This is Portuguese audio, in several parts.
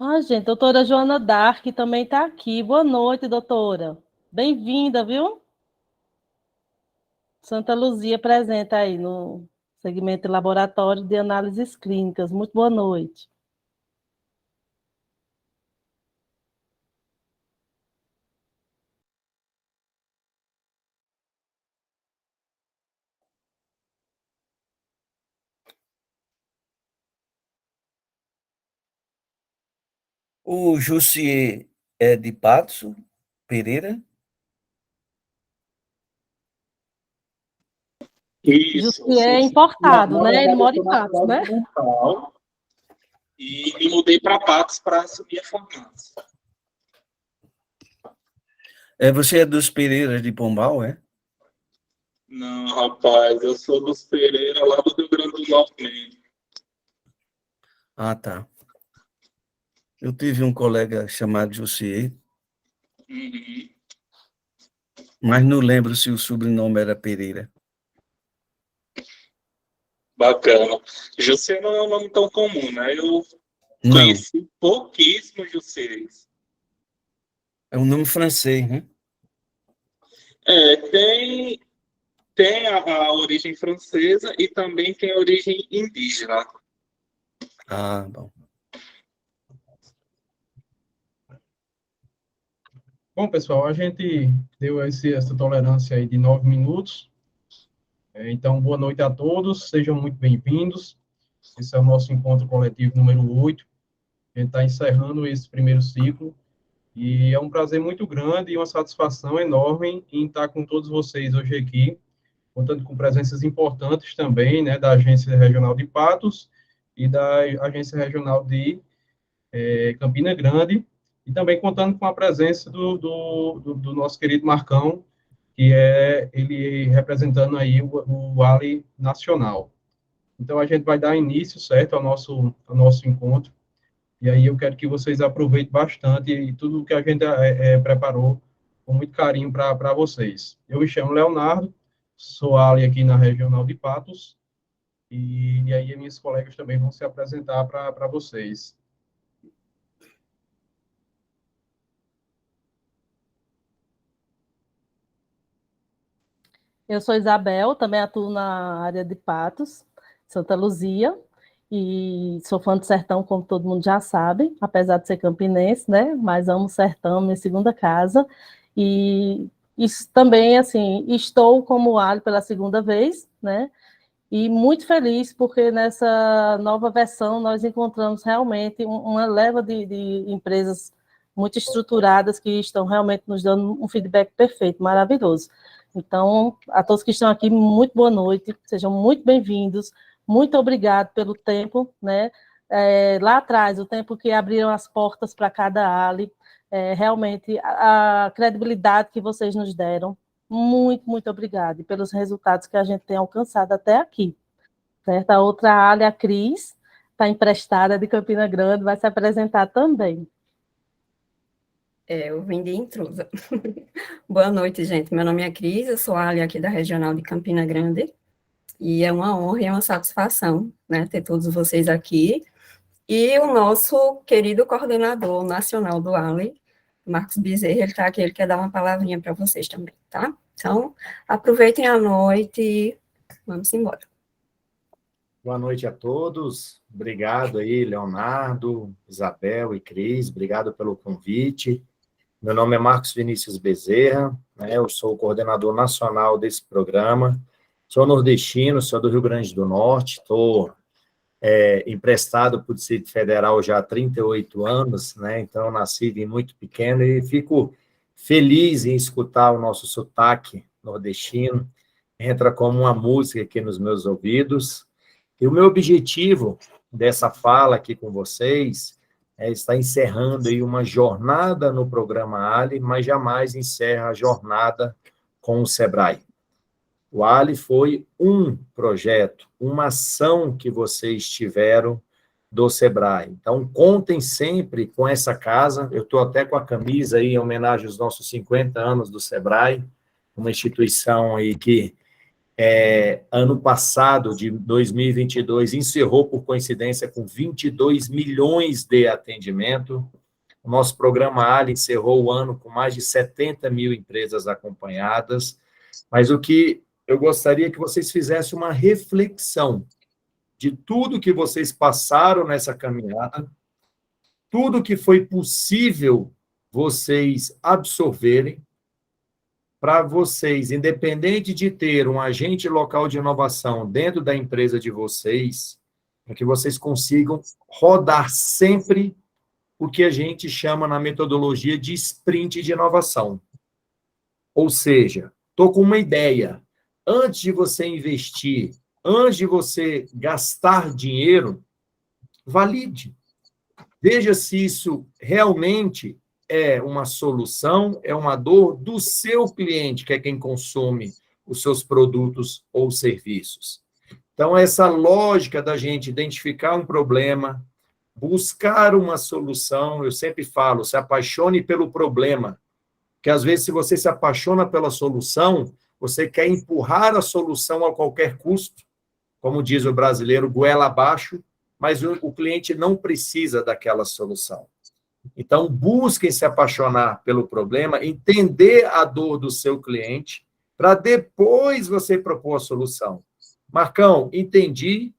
Ah, gente, doutora Joana Dark também está aqui. Boa noite, doutora. Bem-vinda, viu? Santa Luzia presente aí no segmento de laboratório de análises clínicas. Muito boa noite. O Jussier é de Patos Pereira? Isso, eu Jussier sou é de importado, na né? Ele verdade, eu mora sou em Patos, natural né? de Montal e me mudei para Patos para assumir a farmácia. Você é dos Pereiras de Pombal, é? Não, rapaz, eu sou dos Pereira, lá do Rio Grande do Norte mesmo. Ah, tá. Eu tive um colega chamado Jussier, Uhum. mas não lembro se o sobrenome era Pereira. Bacana. José não é um nome tão comum, né? Eu Não, conheci pouquíssimos Josés. é um nome francês, né? Tem a origem francesa e também tem a origem indígena. Ah, bom. Bom, pessoal, a gente deu essa tolerância aí de 9 minutos. Então, boa noite a todos, sejam muito bem-vindos. Esse é o nosso encontro coletivo número 8. A gente está encerrando esse primeiro ciclo. E é um prazer muito grande e uma satisfação enorme em estar com todos vocês hoje aqui, contando com presenças importantes também, né, da Agência Regional de Patos e da Agência Regional de Campina Grande, e também contando com a presença do nosso querido Marcão, que é ele representando aí o Ali Nacional. Então, a gente vai dar início, certo, ao nosso encontro, e aí eu quero que vocês aproveitem bastante e tudo que a gente preparou com muito carinho para vocês. Eu me chamo Leonardo, sou Ali aqui na Regional de Patos, e aí minhas colegas também vão se apresentar para vocês. Eu sou Isabel, também atuo na área de Patos, Santa Luzia, e sou fã do sertão, como todo mundo já sabe, apesar de ser campinense, né? Mas amo o sertão, minha segunda casa. E isso também, assim, estou como Ali pela segunda vez, né? E muito feliz porque nessa nova versão nós encontramos realmente uma leva de empresas muito estruturadas que estão realmente nos dando um feedback perfeito, maravilhoso. Então, a todos que estão aqui, muito boa noite, sejam muito bem-vindos, muito obrigado pelo tempo, né? Lá atrás, o tempo que abriram as portas para cada Ali, realmente a credibilidade que vocês nos deram, muito, muito obrigada, e pelos resultados que a gente tem alcançado até aqui. Certo? A outra área, a Cris, está emprestada de Campina Grande, vai se apresentar também. Eu vim de intrusa. Boa noite, gente. Meu nome é Cris, eu sou a área aqui da Regional de Campina Grande, e é uma honra e uma satisfação, né, ter todos vocês aqui. E o nosso querido coordenador nacional do ALE, Marcos Bezerra, ele está aqui, ele quer dar uma palavrinha para vocês também, tá? Então, aproveitem a noite e vamos embora. Boa noite a todos. Obrigado aí, Leonardo, Isabel e Cris. Obrigado pelo convite. Meu nome é Marcos Vinícius Bezerra, né? Eu sou o coordenador nacional desse programa. Sou nordestino, sou do Rio Grande do Norte, estou emprestado para o Distrito Federal já há 38 anos, né? Então, eu nasci muito pequeno e fico feliz em escutar o nosso sotaque nordestino. Entra como uma música aqui nos meus ouvidos. E o meu objetivo dessa fala aqui com vocês é estar encerrando aí uma jornada no programa Ali, mas jamais encerra a jornada com o Sebrae. O Ali foi um projeto, uma ação que vocês tiveram do Sebrae. Então, contem sempre com essa casa. Eu estou até com a camisa aí em homenagem aos nossos 50 anos do Sebrae, uma instituição aí que ano passado, de 2022, encerrou, por coincidência, com 22 milhões de atendimento. O nosso programa Ali encerrou o ano com mais de 70 mil empresas acompanhadas. Mas o que eu gostaria que vocês fizessem uma reflexão de tudo que vocês passaram nessa caminhada, tudo que foi possível vocês absorverem, para vocês, independente de ter um agente local de inovação dentro da empresa de vocês, para que vocês consigam rodar sempre o que a gente chama na metodologia de sprint de inovação. Ou seja, estou com uma ideia. Antes de você investir, antes de você gastar dinheiro, valide. Veja se isso realmente é uma solução, é uma dor do seu cliente, que é quem consome os seus produtos ou serviços. Então, essa lógica da gente identificar um problema, buscar uma solução, eu sempre falo, se apaixone pelo problema, que às vezes, se você se apaixona pela solução, você quer empurrar a solução a qualquer custo, como diz o brasileiro, goela abaixo, mas o cliente não precisa daquela solução. Então, busquem se apaixonar pelo problema, entender a dor do seu cliente, para depois você propor a solução. Marcão, entendi,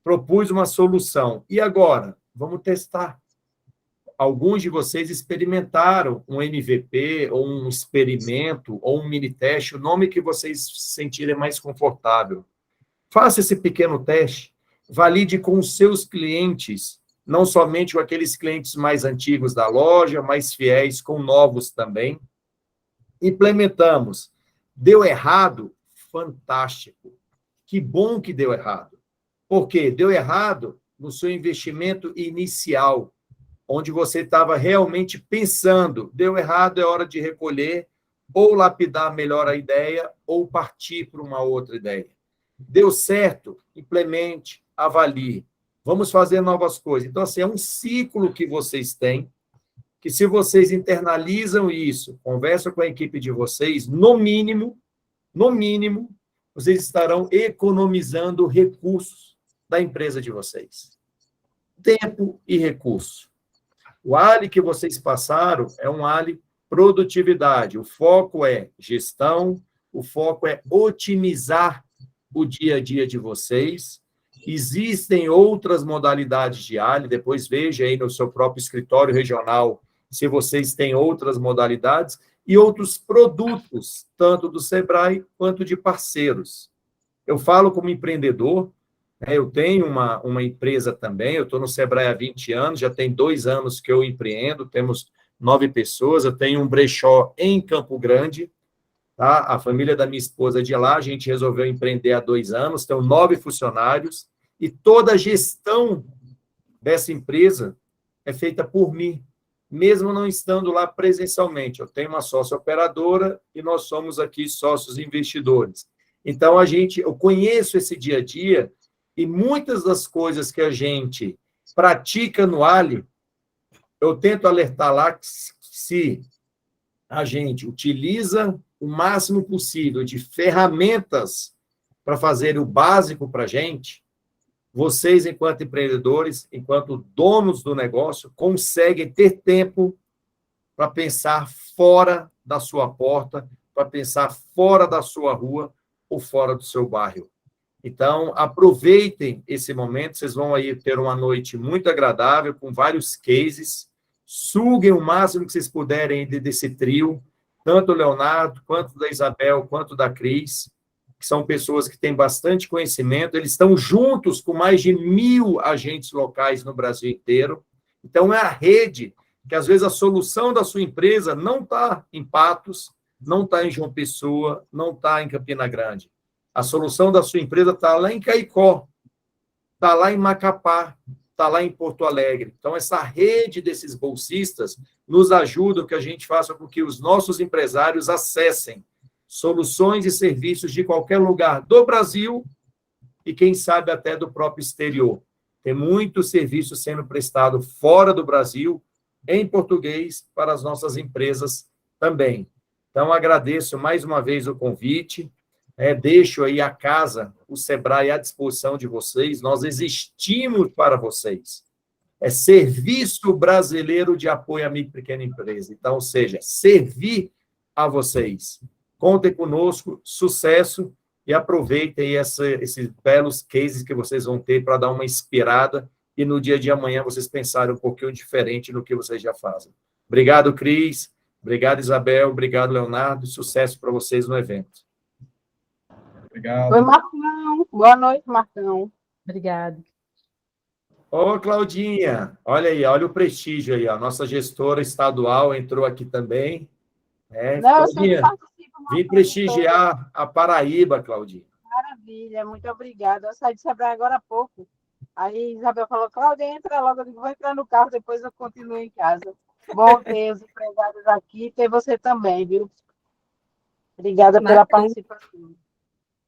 propus uma solução. E agora? Vamos testar. Alguns de vocês experimentaram um MVP, ou um experimento, ou um mini-teste, o nome que vocês se sentirem mais confortável. Faça esse pequeno teste, valide com os seus clientes, não somente com aqueles clientes mais antigos da loja, mais fiéis, com novos também. Implementamos. Deu errado? Fantástico. Que bom que deu errado. Por quê? Deu errado no seu investimento inicial, onde você estava realmente pensando, deu errado, é hora de recolher, ou lapidar melhor a ideia, ou partir para uma outra ideia. Deu certo? Implemente, avalie. Vamos fazer novas coisas. Então, assim, é um ciclo que vocês têm, que se vocês internalizam isso, conversam com a equipe de vocês, no mínimo, vocês estarão economizando recursos da empresa de vocês. Tempo e recurso. O ALI que vocês passaram é um ALI produtividade. O foco é gestão, o foco é otimizar o dia a dia de vocês. Existem outras modalidades de ALI, depois veja aí no seu próprio escritório regional se vocês têm outras modalidades e outros produtos, tanto do Sebrae quanto de parceiros. Eu falo como empreendedor, eu tenho uma empresa também, eu estou no Sebrae há 20 anos, já tem 2 anos que eu empreendo, temos 9 pessoas, eu tenho um brechó em Campo Grande, tá? A família da minha esposa é de lá, a gente resolveu empreender há 2 anos, tenho 9 funcionários, e toda a gestão dessa empresa é feita por mim, mesmo não estando lá presencialmente. Eu tenho uma sócia operadora e nós somos aqui sócios investidores. Então, eu conheço esse dia a dia e muitas das coisas que a gente pratica no ALI, eu tento alertar lá que se a gente utiliza o máximo possível de ferramentas para fazer o básico para a gente, vocês, enquanto empreendedores, enquanto donos do negócio, conseguem ter tempo para pensar fora da sua porta, para pensar fora da sua rua ou fora do seu bairro. Então, aproveitem esse momento, vocês vão aí ter uma noite muito agradável, com vários cases, suguem o máximo que vocês puderem desse trio, tanto o Leonardo, quanto da Isabel, quanto da Cris, que são pessoas que têm bastante conhecimento, eles estão juntos com mais de 1.000 agentes locais no Brasil inteiro. Então, é a rede que, às vezes, a solução da sua empresa não está em Patos, não está em João Pessoa, não está em Campina Grande. A solução da sua empresa está lá em Caicó, está lá em Macapá, está lá em Porto Alegre. Então, essa rede desses bolsistas nos ajuda que a gente faça com que os nossos empresários acessem soluções e serviços de qualquer lugar do Brasil e, quem sabe, até do próprio exterior. Tem muito serviço sendo prestado fora do Brasil, em português, para as nossas empresas também. Então, agradeço mais uma vez o convite. Deixo aí a casa, o Sebrae à disposição de vocês, nós existimos para vocês. É Serviço Brasileiro de Apoio à Micro e Pequena Empresa. Então, ou seja, servir a vocês. Contem conosco, sucesso, e aproveitem esses belos cases que vocês vão ter para dar uma inspirada e no dia de amanhã vocês pensarem um pouquinho diferente no que vocês já fazem. Obrigado, Cris. Obrigado, Isabel. Obrigado, Leonardo. Sucesso para vocês no evento. Obrigado. Oi, Marcão. Boa noite, Marcão. Obrigada. Ô, Claudinha, olha aí, olha o prestígio aí, ó. Nossa gestora estadual entrou aqui também. Não, eu sempre Claudinha, participo. vim prestigiar a Paraíba, Claudinha. Maravilha, muito obrigada. Eu saí de Sebrae agora há pouco. Aí Isabel falou, Cláudia, entra logo. Eu digo, vou entrar no carro, depois eu continuo em casa. Bom ter os empregados aqui, ter você também, viu? Obrigada pela participação.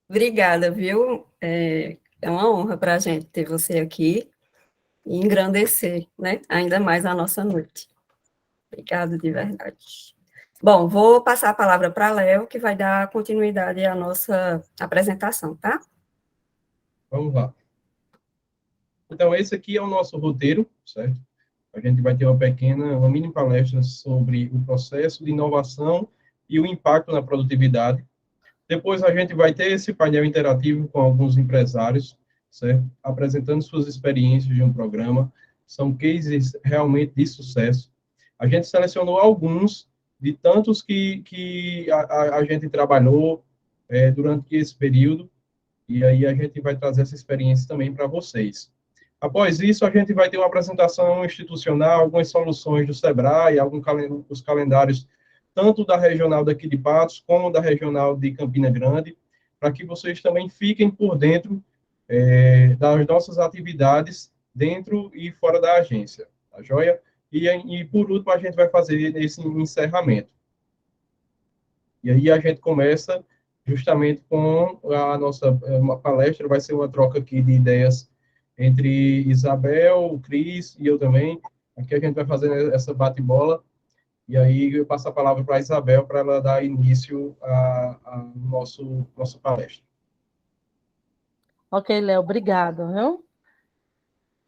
Obrigada, viu? É uma honra para a gente ter você aqui e engrandecer, né, ainda mais a nossa noite. Obrigada de verdade. Bom, vou passar a palavra para Léo, que vai dar continuidade à nossa apresentação, tá? Vamos lá. Então, esse aqui é o nosso roteiro, certo? A gente vai ter uma mini palestra sobre o processo de inovação e o impacto na produtividade. Depois a gente vai ter esse painel interativo com alguns empresários, certo? Apresentando suas experiências de um programa. São cases realmente de sucesso. A gente selecionou alguns de tantos que a gente trabalhou durante esse período, e aí a gente vai trazer essa experiência também para vocês. Após isso, a gente vai ter uma apresentação institucional, algumas soluções do Sebrae, os calendários tanto da regional daqui de Patos, como da regional de Campina Grande, para que vocês também fiquem por dentro das nossas atividades dentro e fora da agência, tá joia? E por último, a gente vai fazer esse encerramento. E aí a gente começa justamente com a nossa uma palestra, vai ser uma troca aqui de ideias entre Isabel, o Cris e eu também. Aqui a gente vai fazer essa bate-bola, e aí eu passo a palavra para a Isabel para ela dar início à nossa palestra. Ok, Léo, obrigado, viu?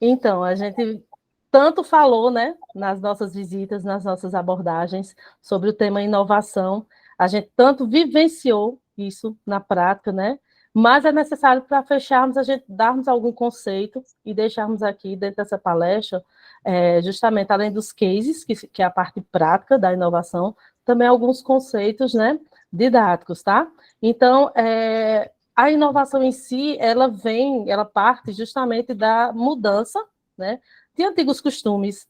Então, a gente tanto falou, né, nas nossas visitas, nas nossas abordagens, sobre o tema inovação, a gente tanto vivenciou isso na prática, né, mas é necessário para fecharmos, a gente darmos algum conceito e deixarmos aqui dentro dessa palestra, justamente além dos cases, que é a parte prática da inovação, também alguns conceitos, né, didáticos, tá? Então, a inovação em si, ela parte justamente da mudança, né, de antigos costumes,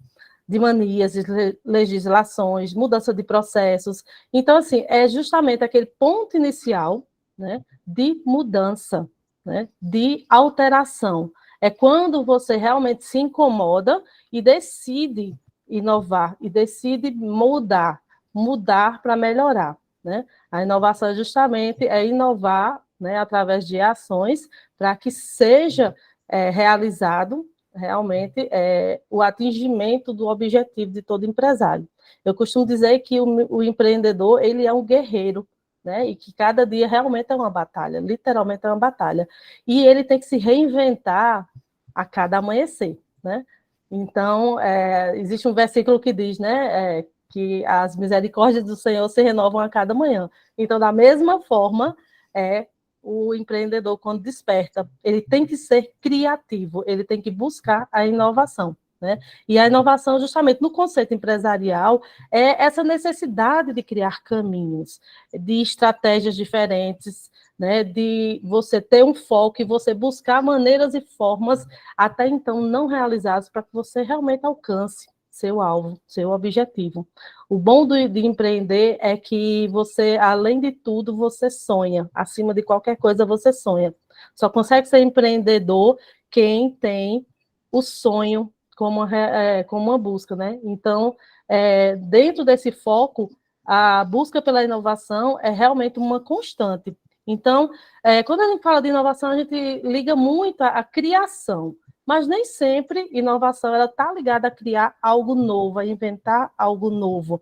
de manias, de legislações, mudança de processos. Então, assim, é justamente aquele ponto inicial, né, de mudança, né, de alteração. É quando você realmente se incomoda e decide inovar, e decide mudar para melhorar, né? A inovação justamente é inovar, né, através de ações para que seja realizado realmente o atingimento do objetivo de todo empresário. Eu costumo dizer que o empreendedor, ele é um guerreiro, né, e que cada dia realmente é uma batalha, literalmente é uma batalha. E ele tem que se reinventar a cada amanhecer, né? Então, existe um versículo que diz, né, que as misericórdias do Senhor se renovam a cada manhã. Então, da mesma forma, o empreendedor, quando desperta, ele tem que ser criativo, ele tem que buscar a inovação, né? E a inovação, justamente no conceito empresarial, é essa necessidade de criar caminhos, de estratégias diferentes, né? De você ter um foco e você buscar maneiras e formas até então não realizadas para que você realmente alcance seu alvo, seu objetivo. O bom de empreender é que você, além de tudo, você sonha. Acima de qualquer coisa, você sonha. Só consegue ser empreendedor quem tem o sonho como uma busca, né? Então, dentro desse foco, a busca pela inovação é realmente uma constante. Então, quando a gente fala de inovação, a gente liga muito à criação, mas nem sempre inovação está ligada a criar algo novo, a inventar algo novo,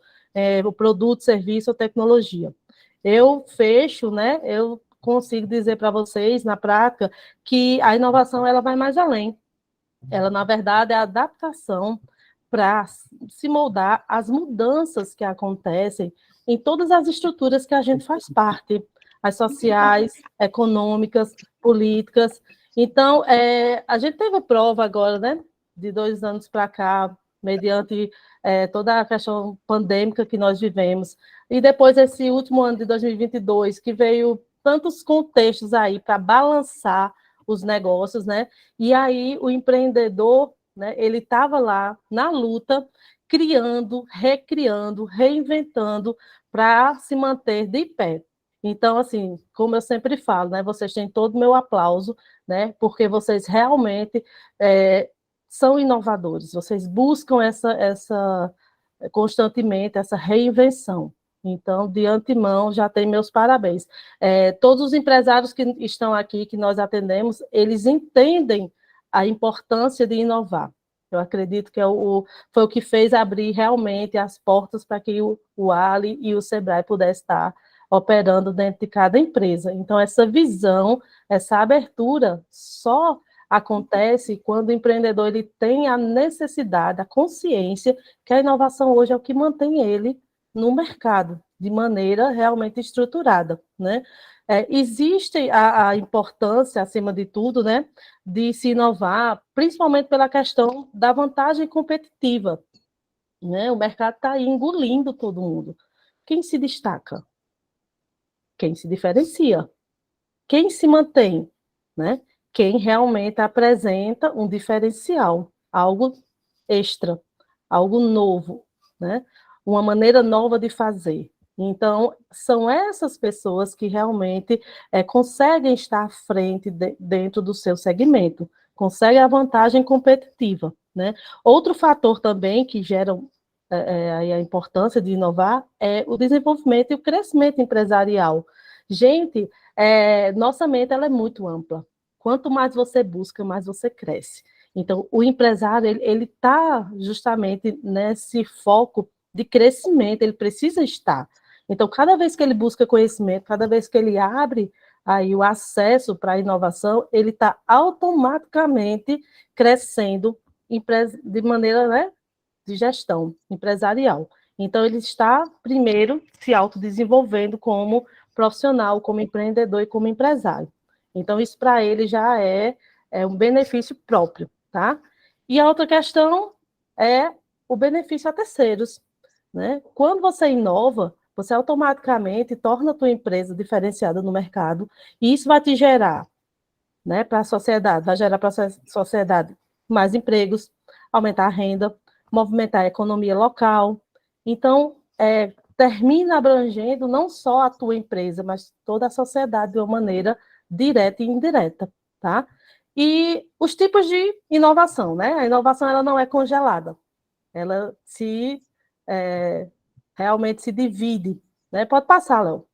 o produto, serviço ou tecnologia. Eu fecho, né? Eu consigo dizer para vocês, na prática, que a inovação ela vai mais além. Ela, na verdade, é a adaptação para se moldar às mudanças que acontecem em todas as estruturas que a gente faz parte, as sociais, econômicas, políticas. Então, a gente teve prova agora, né, de 2 anos para cá, mediante toda a questão pandêmica que nós vivemos, e depois esse último ano de 2022, que veio tantos contextos aí para balançar os negócios, né? E aí o empreendedor, né, ele estava lá na luta, criando, recriando, reinventando para se manter de pé. Então, assim, como eu sempre falo, né, vocês têm todo o meu aplauso, né, porque vocês realmente são inovadores, vocês buscam essa constantemente, essa reinvenção. Então, de antemão, já tem meus parabéns. Todos os empresários que estão aqui, que nós atendemos, eles entendem a importância de inovar. Eu acredito que foi o que fez abrir realmente as portas para que o Ali e o Sebrae pudessem estar operando dentro de cada empresa. Então, essa visão, essa abertura só acontece quando o empreendedor ele tem a necessidade, a consciência que a inovação hoje é o que mantém ele no mercado, de maneira realmente estruturada, né? Existe a importância, acima de tudo, né, de se inovar, principalmente pela questão da vantagem competitiva, né? O mercado está aí engolindo todo mundo. Quem se destaca? Quem se diferencia? Quem se mantém, né? Quem realmente apresenta um diferencial, algo extra, algo novo, né? Uma maneira nova de fazer. Então, são essas pessoas que realmente conseguem estar à frente dentro do seu segmento, conseguem a vantagem competitiva, né? Outro fator também que gera a importância de inovar é o desenvolvimento e o crescimento empresarial. Gente, nossa mente ela é muito ampla. Quanto mais você busca, mais você cresce. Então, o empresário ele está justamente nesse foco de crescimento, ele precisa estar. Então, cada vez que ele busca conhecimento, cada vez que ele abre aí o acesso para a inovação, ele está automaticamente crescendo de maneira, né, de gestão empresarial. Então, ele está, primeiro, se autodesenvolvendo como profissional, como empreendedor e como empresário. Então, isso para ele já é um benefício próprio, tá? E a outra questão é o benefício a terceiros, né? Quando você inova, você automaticamente torna a tua empresa diferenciada no mercado, e isso vai te gerar, né, para a sociedade, vai gerar para a sociedade mais empregos, aumentar a renda, movimentar a economia local. Então, termina abrangendo não só a tua empresa, mas toda a sociedade de uma maneira direta e indireta, tá? E os tipos de inovação, né? A inovação ela não é congelada, ela realmente se divide, né? Pode passar, Léo.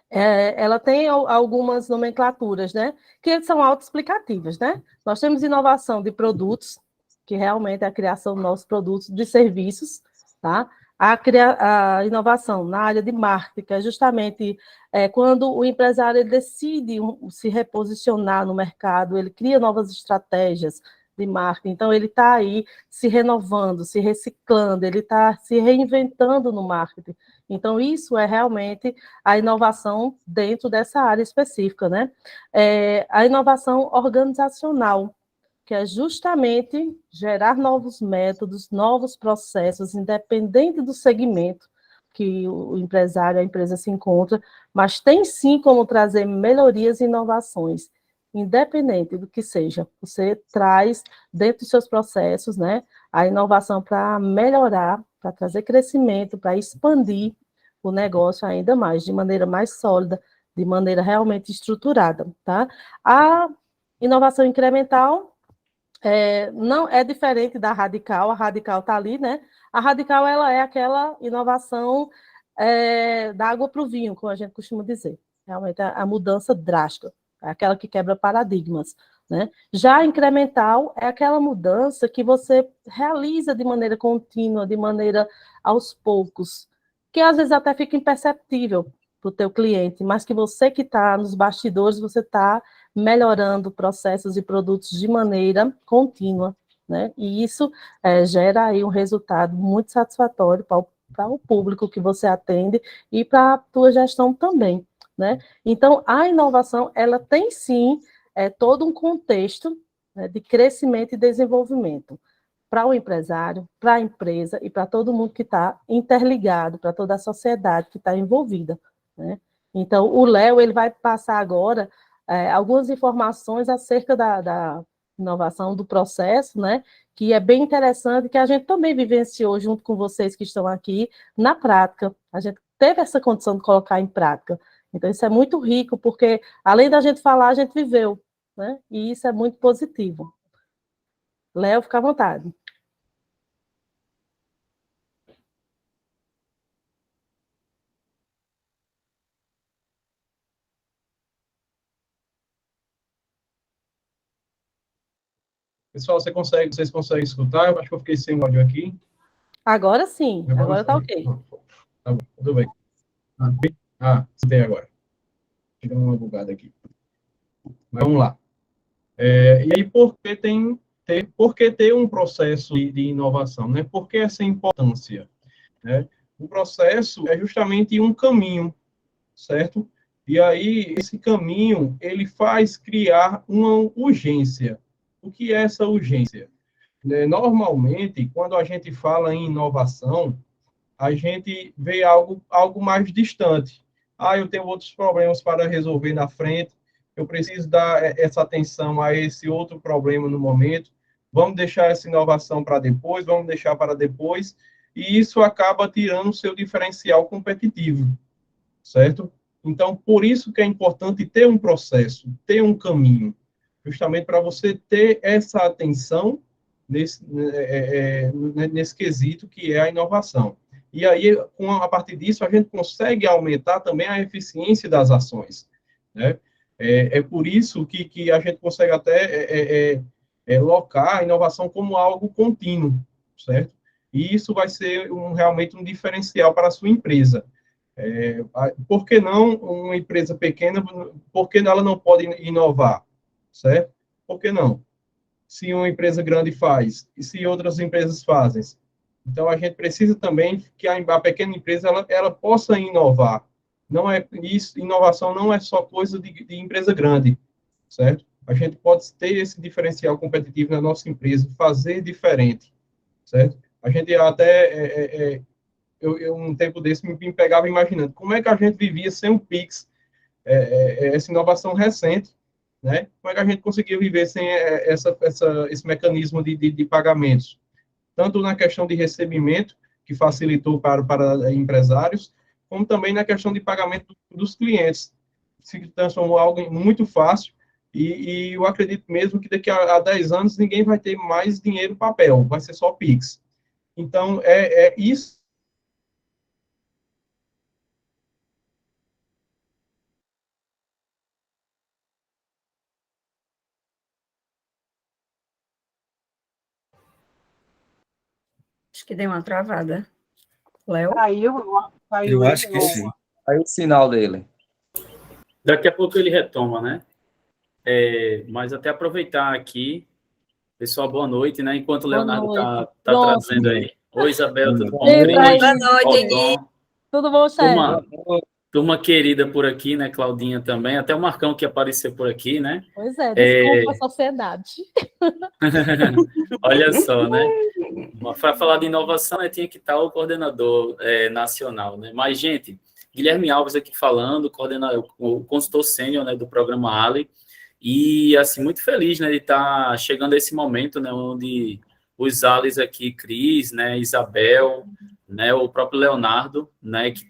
Ela tem algumas nomenclaturas, né? Que são autoexplicativas, né? Nós temos inovação de produtos, que realmente é a criação de novos produtos, de serviços, tá? A inovação na área de marketing, que é justamente quando o empresário ele decide se reposicionar no mercado, ele cria novas estratégias de marketing, então ele está aí se renovando, se reciclando, ele está se reinventando no marketing. Então, isso é realmente a inovação dentro dessa área específica, né? A inovação organizacional, que é justamente gerar novos métodos, novos processos, independente do segmento que o empresário, a empresa se encontra, mas tem sim como trazer melhorias e inovações, independente do que seja. Você traz dentro dos seus processos, né, a inovação para melhorar, para trazer crescimento, para expandir o negócio ainda mais, de maneira mais sólida, de maneira realmente estruturada, tá? A inovação incremental não é diferente da radical, a radical está ali, né? A radical ela é aquela inovação da água para o vinho, como a gente costuma dizer. Realmente a mudança drástica, é aquela que quebra paradigmas, né? Já a incremental é aquela mudança que você realiza de maneira contínua, de maneira aos poucos, que às vezes até fica imperceptível para o teu cliente, mas que você que está nos bastidores, você está melhorando processos e produtos de maneira contínua, né? E isso gera aí um resultado muito satisfatório para o público que você atende e para a tua gestão também, né? Então, a inovação, ela tem sim todo um contexto, né, de crescimento e desenvolvimento para o empresário, para a empresa e para todo mundo que está interligado, para toda a sociedade que está envolvida, né? Então, o Léo, ele vai passar agora algumas informações acerca da inovação do processo, né? Que é bem interessante, que a gente também vivenciou junto com vocês que estão aqui na prática. A gente teve essa condição de colocar em prática. Então, isso é muito rico, porque além da gente falar, a gente viveu, né? E isso é muito positivo. Léo, fica à vontade. Pessoal, vocês conseguem escutar? Eu acho que eu fiquei sem áudio aqui. Agora sim, agora está ok. Tá bom, tudo bem. Escutei agora. Tirando uma bugada aqui. Mas vamos lá. E aí, por que ter um processo de inovação, né? Por que essa importância, né? O processo é justamente um caminho, certo? E aí, esse caminho, ele faz criar uma urgência. O que é essa urgência? Normalmente, quando a gente fala em inovação, a gente vê algo mais distante. Eu tenho outros problemas para resolver na frente, eu preciso dar essa atenção a esse outro problema no momento, vamos deixar essa inovação para depois, vamos deixar para depois, e isso acaba tirando o seu diferencial competitivo, certo? Então, por isso que é importante ter um processo, ter um caminho, justamente para você ter essa atenção nesse quesito que é a inovação. E aí, a partir disso, a gente consegue aumentar também a eficiência das ações, né? Por isso que a gente consegue até locar a inovação como algo contínuo, certo? E isso vai ser realmente um diferencial para a sua empresa. Por que não uma empresa pequena, por que ela não pode inovar, certo? Por que não? Se uma empresa grande faz, e se outras empresas fazem. Então, a gente precisa também que a pequena empresa ela possa inovar. Não é isso, inovação não é só coisa de empresa grande, certo? A gente pode ter esse diferencial competitivo na nossa empresa, fazer diferente, certo? A gente até, um tempo desse, me pegava imaginando como é que a gente vivia sem o Pix, essa inovação recente, né? Como é que a gente conseguia viver sem esse mecanismo de pagamentos? Tanto na questão de recebimento, que facilitou para empresários, como também na questão de pagamento dos clientes. Se transformou algo muito fácil, e eu acredito mesmo que daqui a 10 anos ninguém vai ter mais dinheiro papel, vai ser só Pix. Então, isso. Acho que deu uma travada. Léo? Caiu Eu ele acho de que novo. sim. Aí o sinal dele. Daqui a pouco ele retoma, né? Mas até aproveitar aqui, pessoal, boa noite, né? Enquanto o Boa Leonardo noite. tá Pronto. trazendo aí. Oi, Isabel, tudo bom? Entra aí. Boa noite, Gui. Aldon, Tudo bom, chefe? turma querida por aqui, né? Claudinha também, até o Marcão que apareceu por aqui, né? Pois é, desculpa a sociedade. Olha só, né? Para falar de inovação, né, tinha que estar o coordenador nacional, né? Mas, gente, Guilherme Alves aqui falando, o consultor sênior, né, do programa Ali, e, assim, muito feliz, né, de estar chegando a esse momento, né, onde os Alis aqui, Cris, né, Isabel, né, o próprio Leonardo, né, que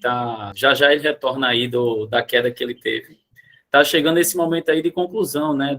já ele retorna aí da queda que ele teve. Está chegando esse momento aí de conclusão, né,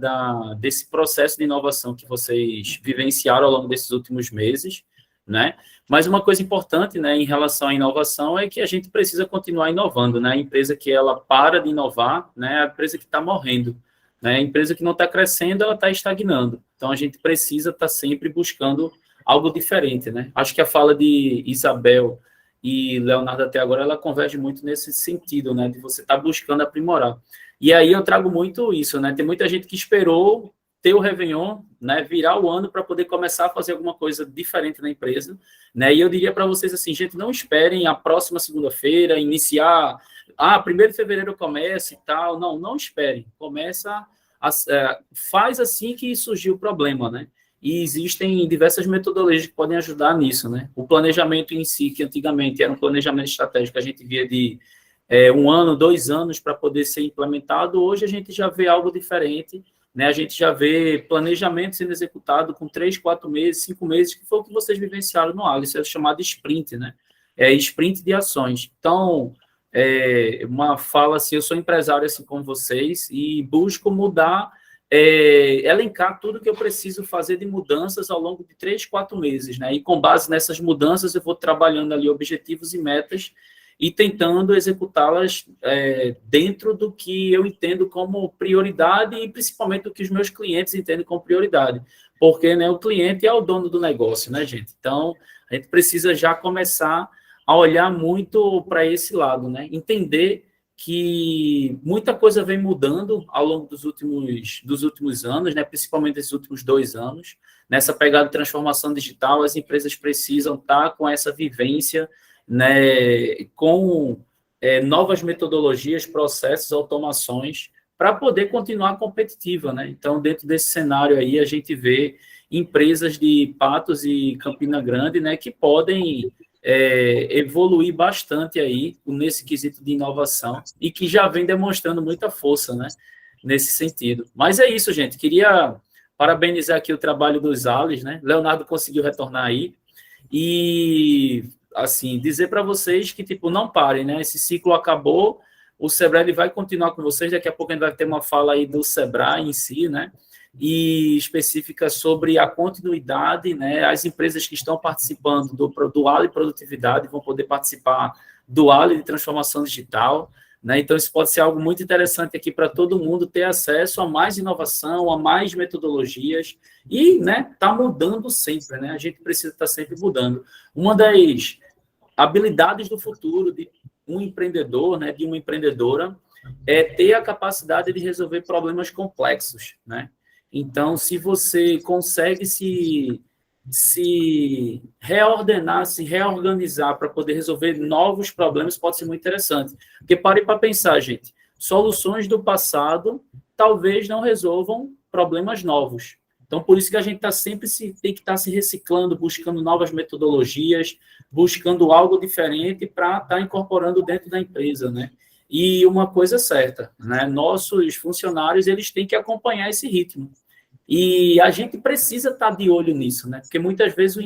desse processo de inovação que vocês vivenciaram ao longo desses últimos meses, né? Mas uma coisa importante, né, em relação à inovação é que a gente precisa continuar inovando, né? A empresa que ela para de inovar, né, é a empresa que está morrendo, né? A empresa que não está crescendo, ela está estagnando. Então, a gente precisa estar sempre buscando algo diferente, né? Acho que a fala de Isabel e Leonardo até agora, ela converge muito nesse sentido, né, de você estar buscando aprimorar. E aí eu trago muito isso, né, tem muita gente que esperou ter o Réveillon, né, virar o ano para poder começar a fazer alguma coisa diferente na empresa, né, e eu diria para vocês assim, gente, não esperem a próxima segunda-feira iniciar, 1º de fevereiro começa e tal, não esperem, começa, faz assim que surgiu o problema, né, e existem diversas metodologias que podem ajudar nisso, né, o planejamento em si, que antigamente era um planejamento estratégico que a gente via de 1 ano, 2 anos para poder ser implementado, hoje a gente já vê algo diferente, né, a gente já vê planejamento sendo executado com 3, 4 meses, 5 meses, que foi o que vocês vivenciaram no ALI, isso é chamado sprint, né? Sprint de ações. Então, uma fala assim, eu sou empresário assim como vocês e busco mudar, elencar tudo que eu preciso fazer de mudanças ao longo de 3, 4 meses, né? E com base nessas mudanças eu vou trabalhando ali objetivos e metas e tentando executá-las dentro do que eu entendo como prioridade e principalmente do que os meus clientes entendem como prioridade, porque, né, o cliente é o dono do negócio, né, gente? Então, a gente precisa já começar a olhar muito para esse lado, né? Entender que muita coisa vem mudando ao longo dos últimos anos, né, principalmente esses últimos 2 anos, nessa pegada de transformação digital, as empresas precisam estar com essa vivência, né, com novas metodologias, processos, automações, para poder continuar competitiva, né? Então, dentro desse cenário aí, a gente vê empresas de Patos e Campina Grande, né, que podem evoluir bastante aí nesse quesito de inovação e que já vem demonstrando muita força, né, nesse sentido. Mas é isso, gente. Queria parabenizar aqui o trabalho dos ALIs, né? Leonardo conseguiu retornar aí e assim, dizer para vocês que, tipo, não parem, né? Esse ciclo acabou, o Sebrae ele vai continuar com vocês, daqui a pouco a gente vai ter uma fala aí do Sebrae em si, né? E específica sobre a continuidade, né? As empresas que estão participando do ALI Produtividade vão poder participar do ALI de Transformação Digital, né? Então, isso pode ser algo muito interessante aqui para todo mundo ter acesso a mais inovação, a mais metodologias e, né, tá mudando sempre, né? A gente precisa estar sempre mudando. Uma das habilidades do futuro de um empreendedor, né, de uma empreendedora, é ter a capacidade de resolver problemas complexos, né? Então, se você consegue se reordenar, se reorganizar para poder resolver novos problemas, pode ser muito interessante. Porque pare para pensar, gente, soluções do passado talvez não resolvam problemas novos. Então, por isso que a gente tem que estar se reciclando, buscando novas metodologias, buscando algo diferente para estar incorporando dentro da empresa, né? E uma coisa certa, né? Nossos funcionários, eles têm que acompanhar esse ritmo. E a gente precisa estar de olho nisso, né? Porque muitas vezes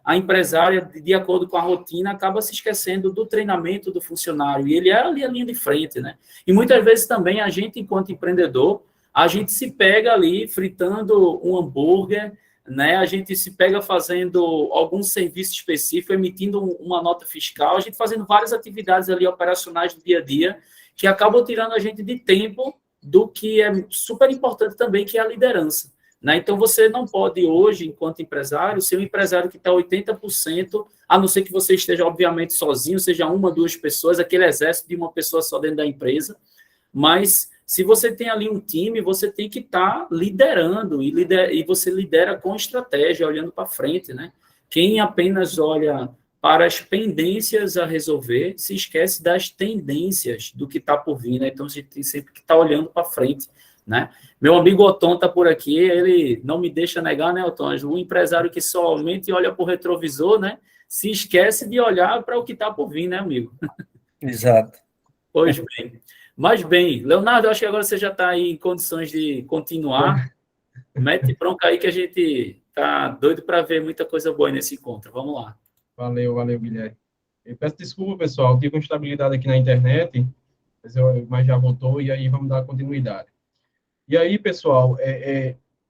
a empresária, de acordo com a rotina, acaba se esquecendo do treinamento do funcionário, e ele é ali a linha de frente, né? E muitas vezes também a gente, enquanto empreendedor, a gente se pega ali fritando um hambúrguer, né? A gente se pega fazendo algum serviço específico, emitindo uma nota fiscal, a gente fazendo várias atividades ali operacionais do dia a dia, que acabam tirando a gente de tempo do que é super importante também, que é a liderança, né? Então, você não pode hoje, enquanto empresário, ser um empresário que está 80%, a não ser que você esteja, obviamente, sozinho, seja 1, 2 pessoas, aquele exército de uma pessoa só dentro da empresa, mas se você tem ali um time, você tem que estar liderando, e você lidera com estratégia, olhando para frente, né? Quem apenas olha para as pendências a resolver, se esquece das tendências do que está por vir, né? Então, a gente tem sempre que estar olhando para frente, né? Meu amigo Oton está por aqui, ele não me deixa negar, né, Oton? O empresário que somente olha para o retrovisor, né? Se esquece de olhar para o que está por vir, né, amigo? Exato. Pois bem. Mas bem, Leonardo, eu acho que agora você já está aí em condições de continuar. Mete bronca aí que a gente está doido para ver muita coisa boa nesse encontro. Vamos lá. Valeu, Guilherme. Eu peço desculpa, pessoal, tive uma instabilidade aqui na internet, mas já voltou, e aí vamos dar continuidade. E aí, pessoal,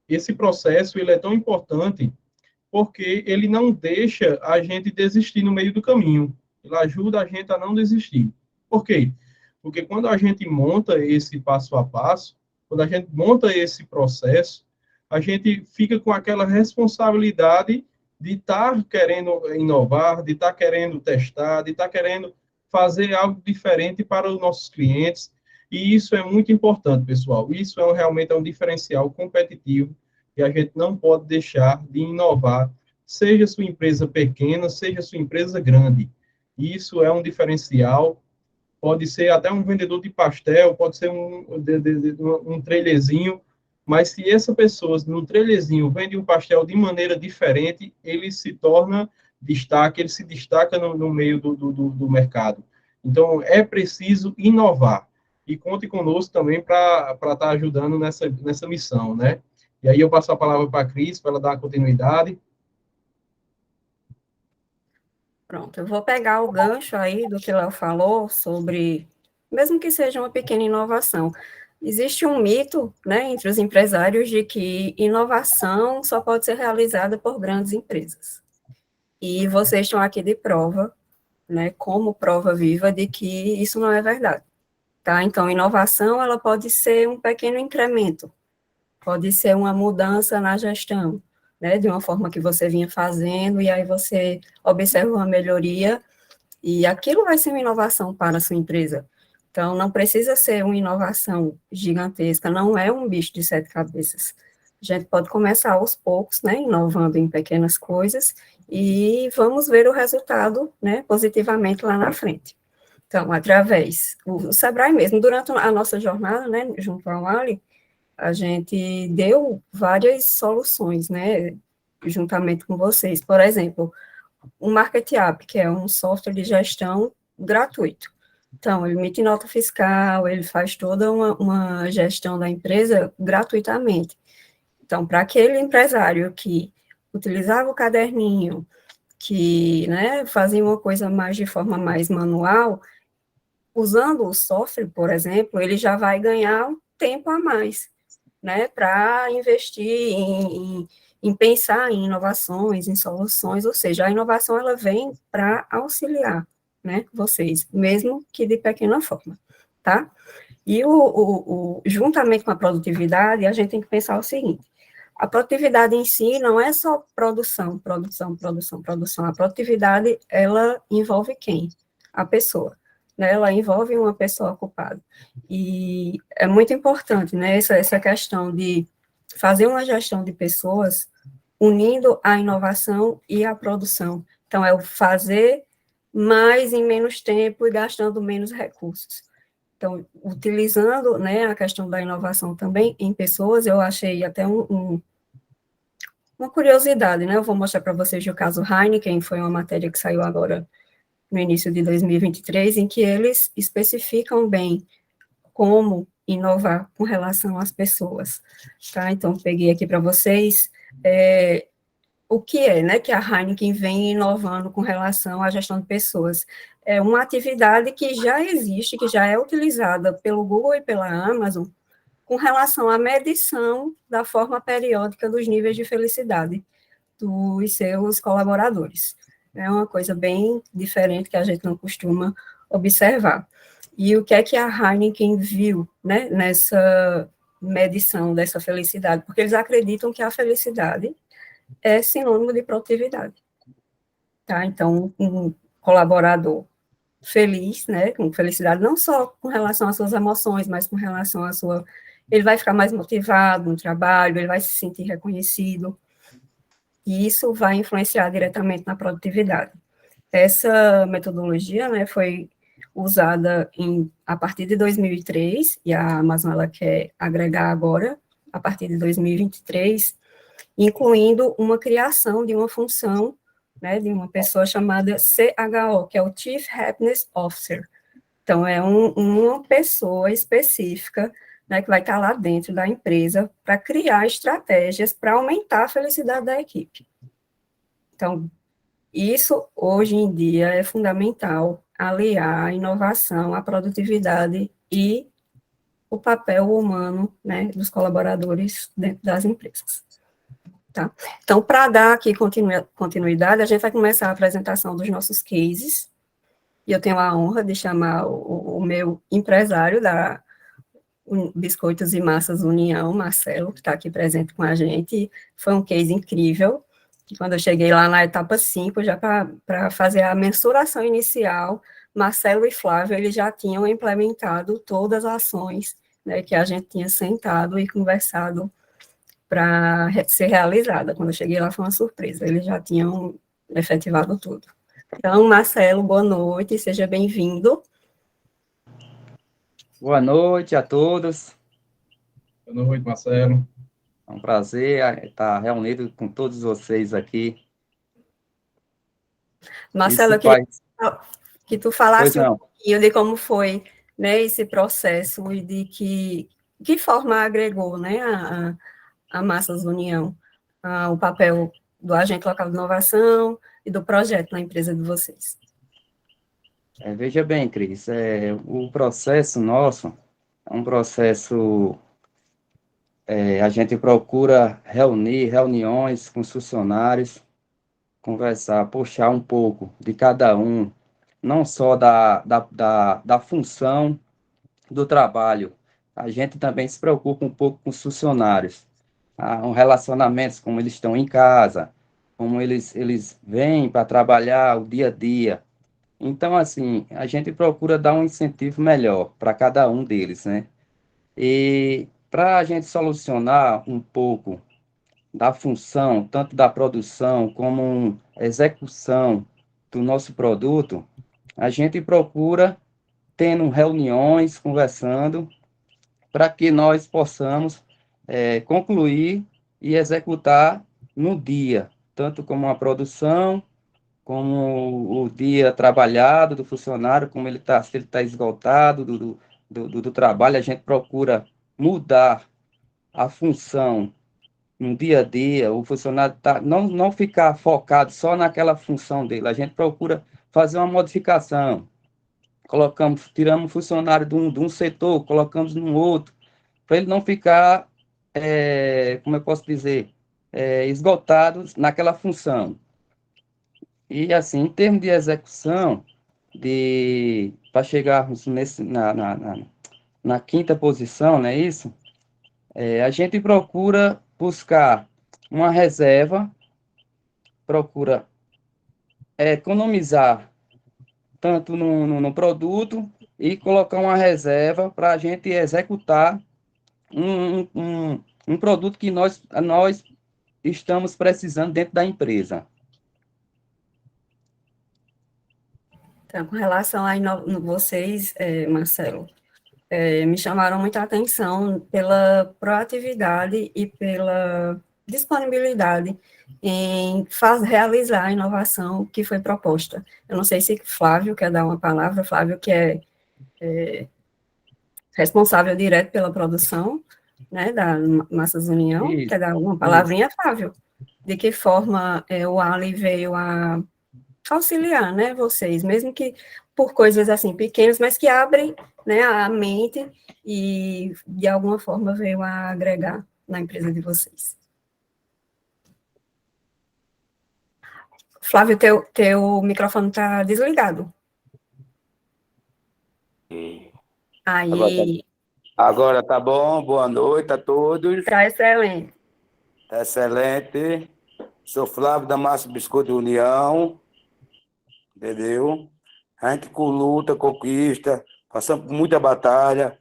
esse processo ele é tão importante porque ele não deixa a gente desistir no meio do caminho. Ele ajuda a gente a não desistir. Por quê? Porque quando a gente monta esse passo a passo, quando a gente monta esse processo, a gente fica com aquela responsabilidade de estar querendo inovar, de estar querendo testar, de estar querendo fazer algo diferente para os nossos clientes, e isso é muito importante, pessoal. Isso realmente é um diferencial competitivo e a gente não pode deixar de inovar, seja sua empresa pequena, seja sua empresa grande. Isso é um diferencial. Pode ser até um vendedor de pastel, pode ser um trailerzinho, mas se essa pessoa no trailerzinho vende um pastel de maneira diferente, ele se torna destaque, ele se destaca no meio do mercado. Então, é preciso inovar. E conte conosco também para estar ajudando nessa missão, né? E aí eu passo a palavra para a Cris, para ela dar continuidade. Pronto, eu vou pegar o gancho aí do que Léo falou sobre, mesmo que seja uma pequena inovação, existe um mito, né, entre os empresários de que inovação só pode ser realizada por grandes empresas. E vocês estão aqui de prova, né, como prova viva de que isso não é verdade. Tá? Então, inovação, ela pode ser um pequeno incremento, pode ser uma mudança na gestão, né, de uma forma que você vinha fazendo, e aí você observa uma melhoria, e aquilo vai ser uma inovação para a sua empresa. Então, não precisa ser uma inovação gigantesca, não é um bicho de 7 cabeças. A gente pode começar aos poucos, né, inovando em pequenas coisas, e vamos ver o resultado, né, positivamente lá na frente. Então, através, o Sebrae mesmo, durante a nossa jornada, né, junto ao Ali, a gente deu várias soluções, né, juntamente com vocês. Por exemplo, o Market App, que é um software de gestão gratuito. Então, ele emite nota fiscal, ele faz toda uma gestão da empresa gratuitamente. Então, para aquele empresário que utilizava o caderninho, que, né, fazia uma coisa mais de forma mais manual, usando o software, por exemplo, ele já vai ganhar um tempo a mais, né, para investir em pensar em inovações, em soluções, ou seja, a inovação ela vem para auxiliar, né, vocês, mesmo que de pequena forma, tá? E juntamente com a produtividade, a gente tem que pensar o seguinte: a produtividade em si não é só produção. A produtividade, ela envolve quem? A pessoa, né? Ela envolve uma pessoa ocupada. E é muito importante, né, essa questão de fazer uma gestão de pessoas unindo a inovação e a produção. Então, é o fazer mais em menos tempo e gastando menos recursos. Então, utilizando, né, a questão da inovação também em pessoas, eu achei até uma curiosidade, né? Eu vou mostrar para vocês o caso Heineken, foi uma matéria que saiu agora no início de 2023, em que eles especificam bem como inovar com relação às pessoas, tá? Então, peguei aqui para vocês o que é, né, que a Heineken vem inovando com relação à gestão de pessoas. É uma atividade que já existe, que já é utilizada pelo Google e pela Amazon, com relação à medição da forma periódica dos níveis de felicidade dos seus colaboradores. É uma coisa bem diferente que a gente não costuma observar. E o que é que a Heineken viu, né, nessa medição dessa felicidade? Porque eles acreditam que a felicidade é sinônimo de produtividade. Tá? Então, um colaborador feliz, né, com felicidade, não só com relação às suas emoções, mas com relação à sua... Ele vai ficar mais motivado no trabalho, ele vai se sentir reconhecido, e isso vai influenciar diretamente na produtividade. Essa metodologia, né, foi usada a partir de 2003, e a Amazon ela quer agregar agora, a partir de 2023, incluindo uma criação de uma função, né, de uma pessoa chamada CHO, que é o Chief Happiness Officer. Então, é uma pessoa específica, né, que vai estar lá dentro da empresa para criar estratégias para aumentar a felicidade da equipe. Então, isso, hoje em dia, é fundamental aliar a inovação, a produtividade e o papel humano, né, dos colaboradores dentro das empresas. Tá? Então, para dar aqui continuidade, a gente vai começar a apresentação dos nossos cases, e eu tenho a honra de chamar o meu empresário da Biscoitos e Massas União, Marcelo, que está aqui presente com a gente. Foi um case incrível, Quando eu cheguei lá na etapa 5, já para fazer a mensuração inicial, Marcelo e Flávio, eles já tinham implementado todas as ações, né, que a gente tinha sentado e conversado para ser realizada. Quando eu cheguei lá foi uma surpresa, eles já tinham efetivado tudo. Então, Marcelo, boa noite, seja bem-vindo. Boa noite a todos. Boa noite, Marcelo. É um prazer estar reunido com todos vocês aqui. Marcelo, eu queria que tu falasse um pouquinho de como foi, né, esse processo e de que forma agregou, né, a Massas União, o papel do agente local de inovação e do projeto na empresa de vocês. Veja bem, Cris, o processo nosso é um processo, a gente procura reunir reuniões com os funcionários, conversar, puxar um pouco de cada um, não só da função do trabalho, a gente também se preocupa um pouco com os funcionários, relacionamentos, como eles estão em casa, como eles vêm para trabalhar o dia a dia. Então, assim, a gente procura dar um incentivo melhor para cada um deles, né? E para a gente solucionar um pouco da função, tanto da produção como execução do nosso produto, a gente procura tendo reuniões, conversando, para que nós possamos concluir e executar no dia, tanto como a produção, como o dia trabalhado do funcionário, como ele se ele está esgotado do trabalho, a gente procura mudar a função no dia a dia, o funcionário não ficar focado só naquela função dele, a gente procura fazer uma modificação, tiramos um funcionário de um setor, colocamos num outro, para ele não ficar, como eu posso dizer, esgotado naquela função. E, assim, em termos de execução, para chegarmos na quinta posição, não é isso? A gente procura buscar uma reserva, procura economizar tanto no produto e colocar uma reserva para a gente executar um produto que nós estamos precisando dentro da empresa. Então, com relação a vocês, Marcelo, me chamaram muita atenção pela proatividade e pela disponibilidade em realizar a inovação que foi proposta. Eu não sei se Flávio quer dar uma palavra, Flávio que é responsável direto pela produção, né, da Massas União, quer dar uma palavrinha, Flávio? De que forma o Ali veio a auxiliar, né, vocês, mesmo que por coisas assim pequenas, mas que abrem, né, a mente e de alguma forma veio a agregar na empresa de vocês. Flávio, teu microfone está desligado. Aí. Agora tá bom, boa noite a todos. Tá excelente. Tá excelente. Sou Flávio da Massa Biscoito União. Entendeu? A gente com luta, conquista, passamos por muita batalha,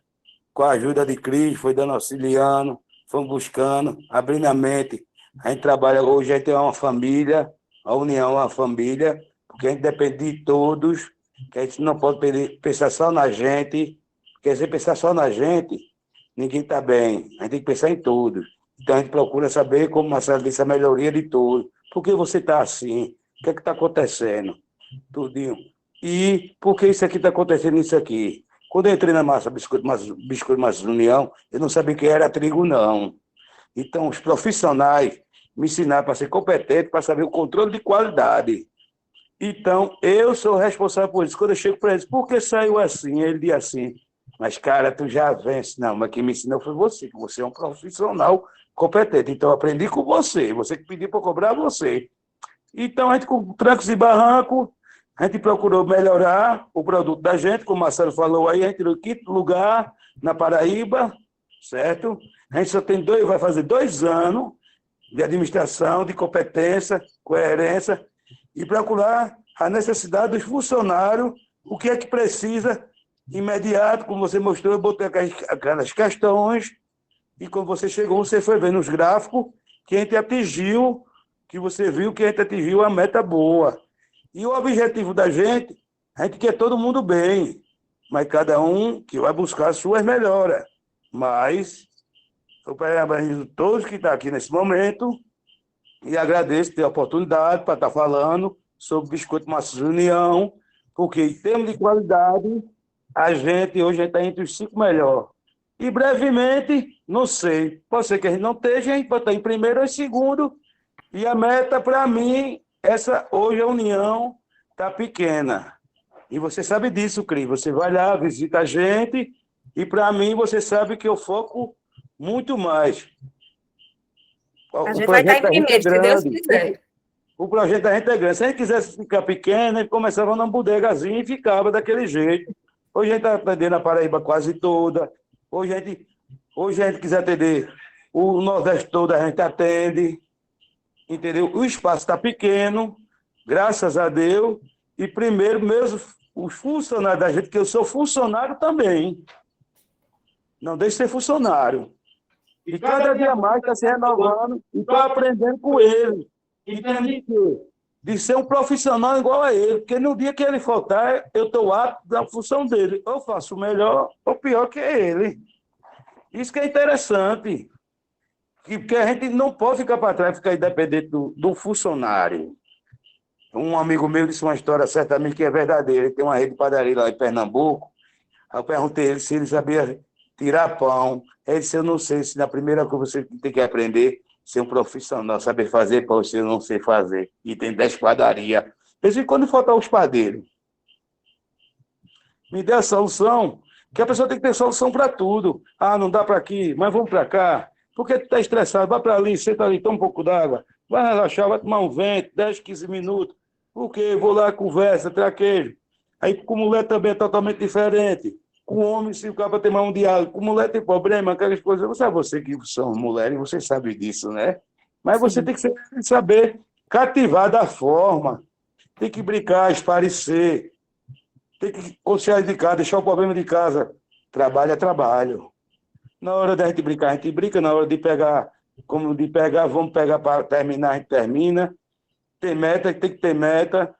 com a ajuda de Cris, foi dando auxiliando, fomos buscando, abrindo a mente. A gente trabalha hoje, a gente é uma família, a União é uma família, porque a gente depende de todos, que a gente não pode pensar só na gente, porque se pensar só na gente, ninguém está bem, a gente tem que pensar em todos. Então a gente procura saber, como Marcelo disse, a melhoria de todos. Por que você está assim? O que é que está acontecendo? Tudinho. E por que isso aqui está acontecendo, isso aqui? Quando eu entrei na Biscoito Massas União, eu não sabia que era trigo, não. Então, os profissionais me ensinaram para ser competente, para saber o controle de qualidade. Então, eu sou responsável por isso. Quando eu chego para eles, por que saiu assim? Ele diz assim, mas, cara, tu já vence. Não, mas quem me ensinou foi você, que você é um profissional competente. Então, eu aprendi com você. Você que pediu para cobrar você. Então, a gente, com trancos e barrancos, a gente procurou melhorar o produto da gente, como o Marcelo falou aí, a gente no quinto lugar, na Paraíba, certo? A gente só tem vai fazer 2 anos de administração, de competência, coerência, e procurar a necessidade dos funcionários, o que é que precisa imediato, como você mostrou, eu botei aquelas questões, e quando você chegou, você foi ver nos gráficos que a gente atingiu, que você viu que a gente atingiu a meta boa. E o objetivo da gente, a gente quer todo mundo bem, mas cada um que vai buscar as suas melhoras. Mas eu parabenizo todos que estão aqui nesse momento e agradeço ter a oportunidade para estar falando sobre Biscoito Massas União, porque em termos de qualidade, a gente hoje está entre os 5 melhores. E brevemente, não sei, pode ser que a gente não esteja, a gente pode estar em primeiro ou em segundo, e a meta para mim, essa hoje a União está pequena. E você sabe disso, Cris, você vai lá, visita a gente, e para mim você sabe que eu foco muito mais. A gente vai estar em primeiro, se Deus quiser. O projeto da gente é grande. Se a gente quisesse ficar pequeno, a gente começava numa bodegazinha e ficava daquele jeito. Hoje a gente está atendendo a Paraíba quase toda. Hoje a gente quiser atender o Nordeste todo, a gente atende. Entendeu? O espaço está pequeno, graças a Deus. E primeiro, mesmo os funcionários da gente, que eu sou funcionário também. Não deixe de ser funcionário. E cada dia mais está se renovando e estou aprendendo com ele. Entende? De ser um profissional igual a ele. Porque no dia que ele faltar, eu estou apto da função dele. Eu faço melhor ou pior que ele. Isso que é interessante. Porque a gente não pode ficar para trás, ficar independente do funcionário. Um amigo meu disse uma história certamente que é verdadeira. Ele tem uma rede de padaria lá em Pernambuco. Aí eu perguntei a ele se ele sabia tirar pão. Ele disse, eu não sei, se na primeira coisa você tem que aprender ser um profissional, saber fazer pão, você não sei fazer. E tem 10 padarias. Mas e quando faltar os padeiros? Me dê a solução, que a pessoa tem que ter solução para tudo. Ah, não dá para aqui, mas vamos para cá. Por que tu está estressado? Vai para ali, senta ali, toma um pouco d'água. Vai relaxar, vai tomar um vento, 10, 15 minutos. Por quê? Vou lá, conversa, traquejo. Aí com mulher também é totalmente diferente. Com homem, se o cara tem mais um diálogo, com mulher tem problema, aquelas coisas. Você que são mulheres, você sabe disso, né? Mas você tem que saber cativar da forma. Tem que brincar, esparecer. Tem que conciliar de casa, deixar o problema de casa. Trabalho é trabalho. Na hora da gente brincar, a gente brinca. Na hora de pegar, vamos pegar para terminar, a gente termina. Tem meta, tem que ter meta.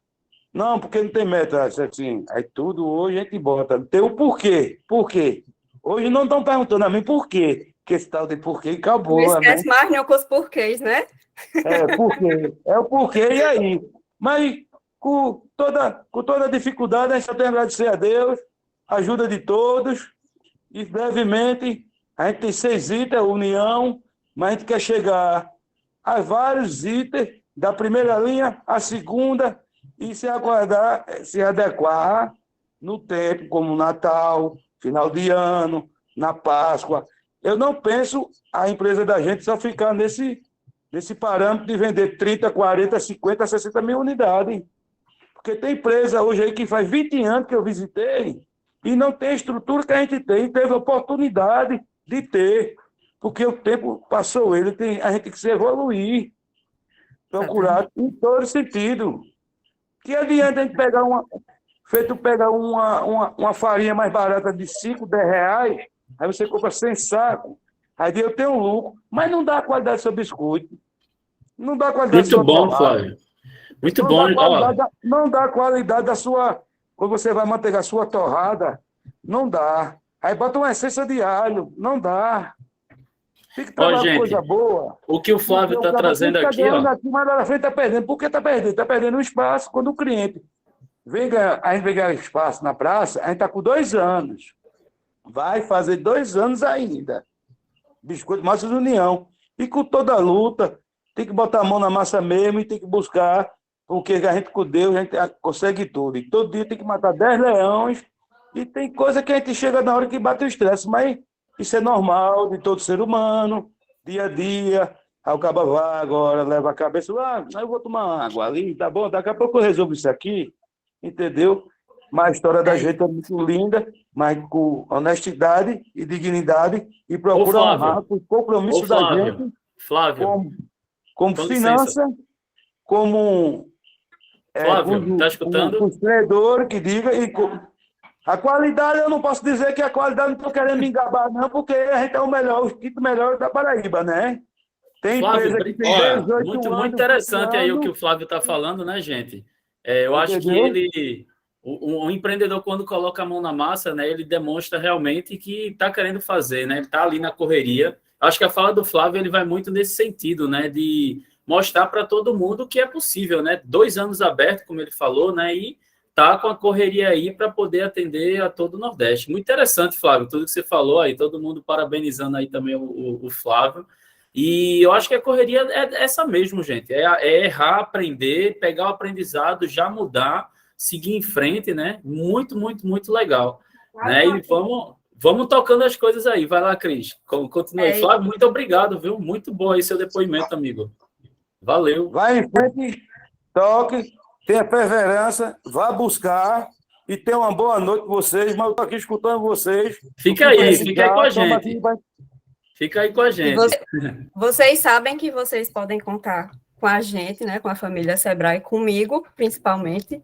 Não, porque não tem meta, assim. Aí tudo hoje a gente bota. Tem o porquê. Por quê? Hoje não estão perguntando a mim por quê. Que esse tal de porquê acabou. Não esquece mais não com os porquês, né? Porquê. É o porquê, e aí? Mas com toda dificuldade, a gente só tem a agradecer a Deus, a ajuda de todos. E brevemente, a gente tem 6 itens, união, mas a gente quer chegar a vários itens, da primeira linha à segunda, e se adequar no tempo, como Natal, final de ano, na Páscoa. Eu não penso a empresa da gente só ficar nesse parâmetro de vender 30, 40, 50, 60 mil unidades. Porque tem empresa hoje aí que faz 20 anos que eu visitei e não tem a estrutura que a gente tem, teve a oportunidade de ter, porque o tempo passou a gente tem que se evoluir, procurar em todo sentido. Que adianta a gente pegar uma farinha mais barata de 5, 10 reais, aí você compra 100 sacos, aí eu tenho um lucro, mas não dá qualidade do seu biscoito. Não dá qualidade Muito bom, Flávio. Muito bom. Não dá qualidade da sua... Quando você vai manteigar a sua torrada, não dá. Aí bota uma essência de alho, não dá. Tem que trabalhar coisa boa. O que o Flávio está trazendo aqui, ó. Mas lá na frente está perdendo. Por que está perdendo? Está perdendo o espaço quando o cliente a gente vem ganhar espaço na praça, a gente está com 2 anos. Vai fazer 2 anos ainda. Biscoito Massas União. E com toda a luta, tem que botar a mão na massa mesmo e tem que buscar, porque a gente com Deus, a gente consegue tudo. E todo dia tem que matar 10 leões. E tem coisa que a gente chega na hora que bate o estresse, mas isso é normal de todo ser humano, dia a dia. Aí o cara vai agora, leva a cabeça, eu vou tomar água ali, tá bom? Daqui a pouco eu resolvo isso aqui, entendeu? Mas a história da gente é muito linda, mas com honestidade e dignidade, e procura honrar o compromisso da gente. Flávio, como Com licença. finança, como Flávio, está escutando? os credores que diga, a qualidade eu não posso dizer que a qualidade não estou querendo me engabar, não, porque a gente é o melhor, o quinto melhor da Paraíba, né? Tem Flávio, empresa que tem olha, 18 muito anos interessante aí o que funcionando, o Flávio está falando, né, gente? Eu acho que entendeu? o empreendedor, quando coloca a mão na massa, né, ele demonstra realmente que está querendo fazer, né? Ele está ali na correria. Acho que a fala do Flávio ele vai muito nesse sentido, né? De mostrar para todo mundo que é possível, né? 2 anos aberto, como ele falou, né? E tá com a correria aí para poder atender a todo o Nordeste. Muito interessante, Flávio, tudo que você falou aí, todo mundo parabenizando aí também o Flávio. E eu acho que a correria é essa mesmo, gente. É errar, aprender, pegar o aprendizado, já mudar, seguir em frente, né? Muito, muito, muito legal. Né? E vamos tocando as coisas aí. Vai lá, Cris. Continue. Flávio, muito obrigado, viu? Muito bom aí seu depoimento, amigo. Valeu. Vai em frente, toque, tenha perseverança, vá buscar e tenha uma boa noite com vocês, mas eu estou aqui escutando vocês. Fica aí com a estamos gente. aqui, Fica aí com a E gente. vocês sabem que vocês podem contar com a gente, né, com a família Sebrae, comigo, principalmente,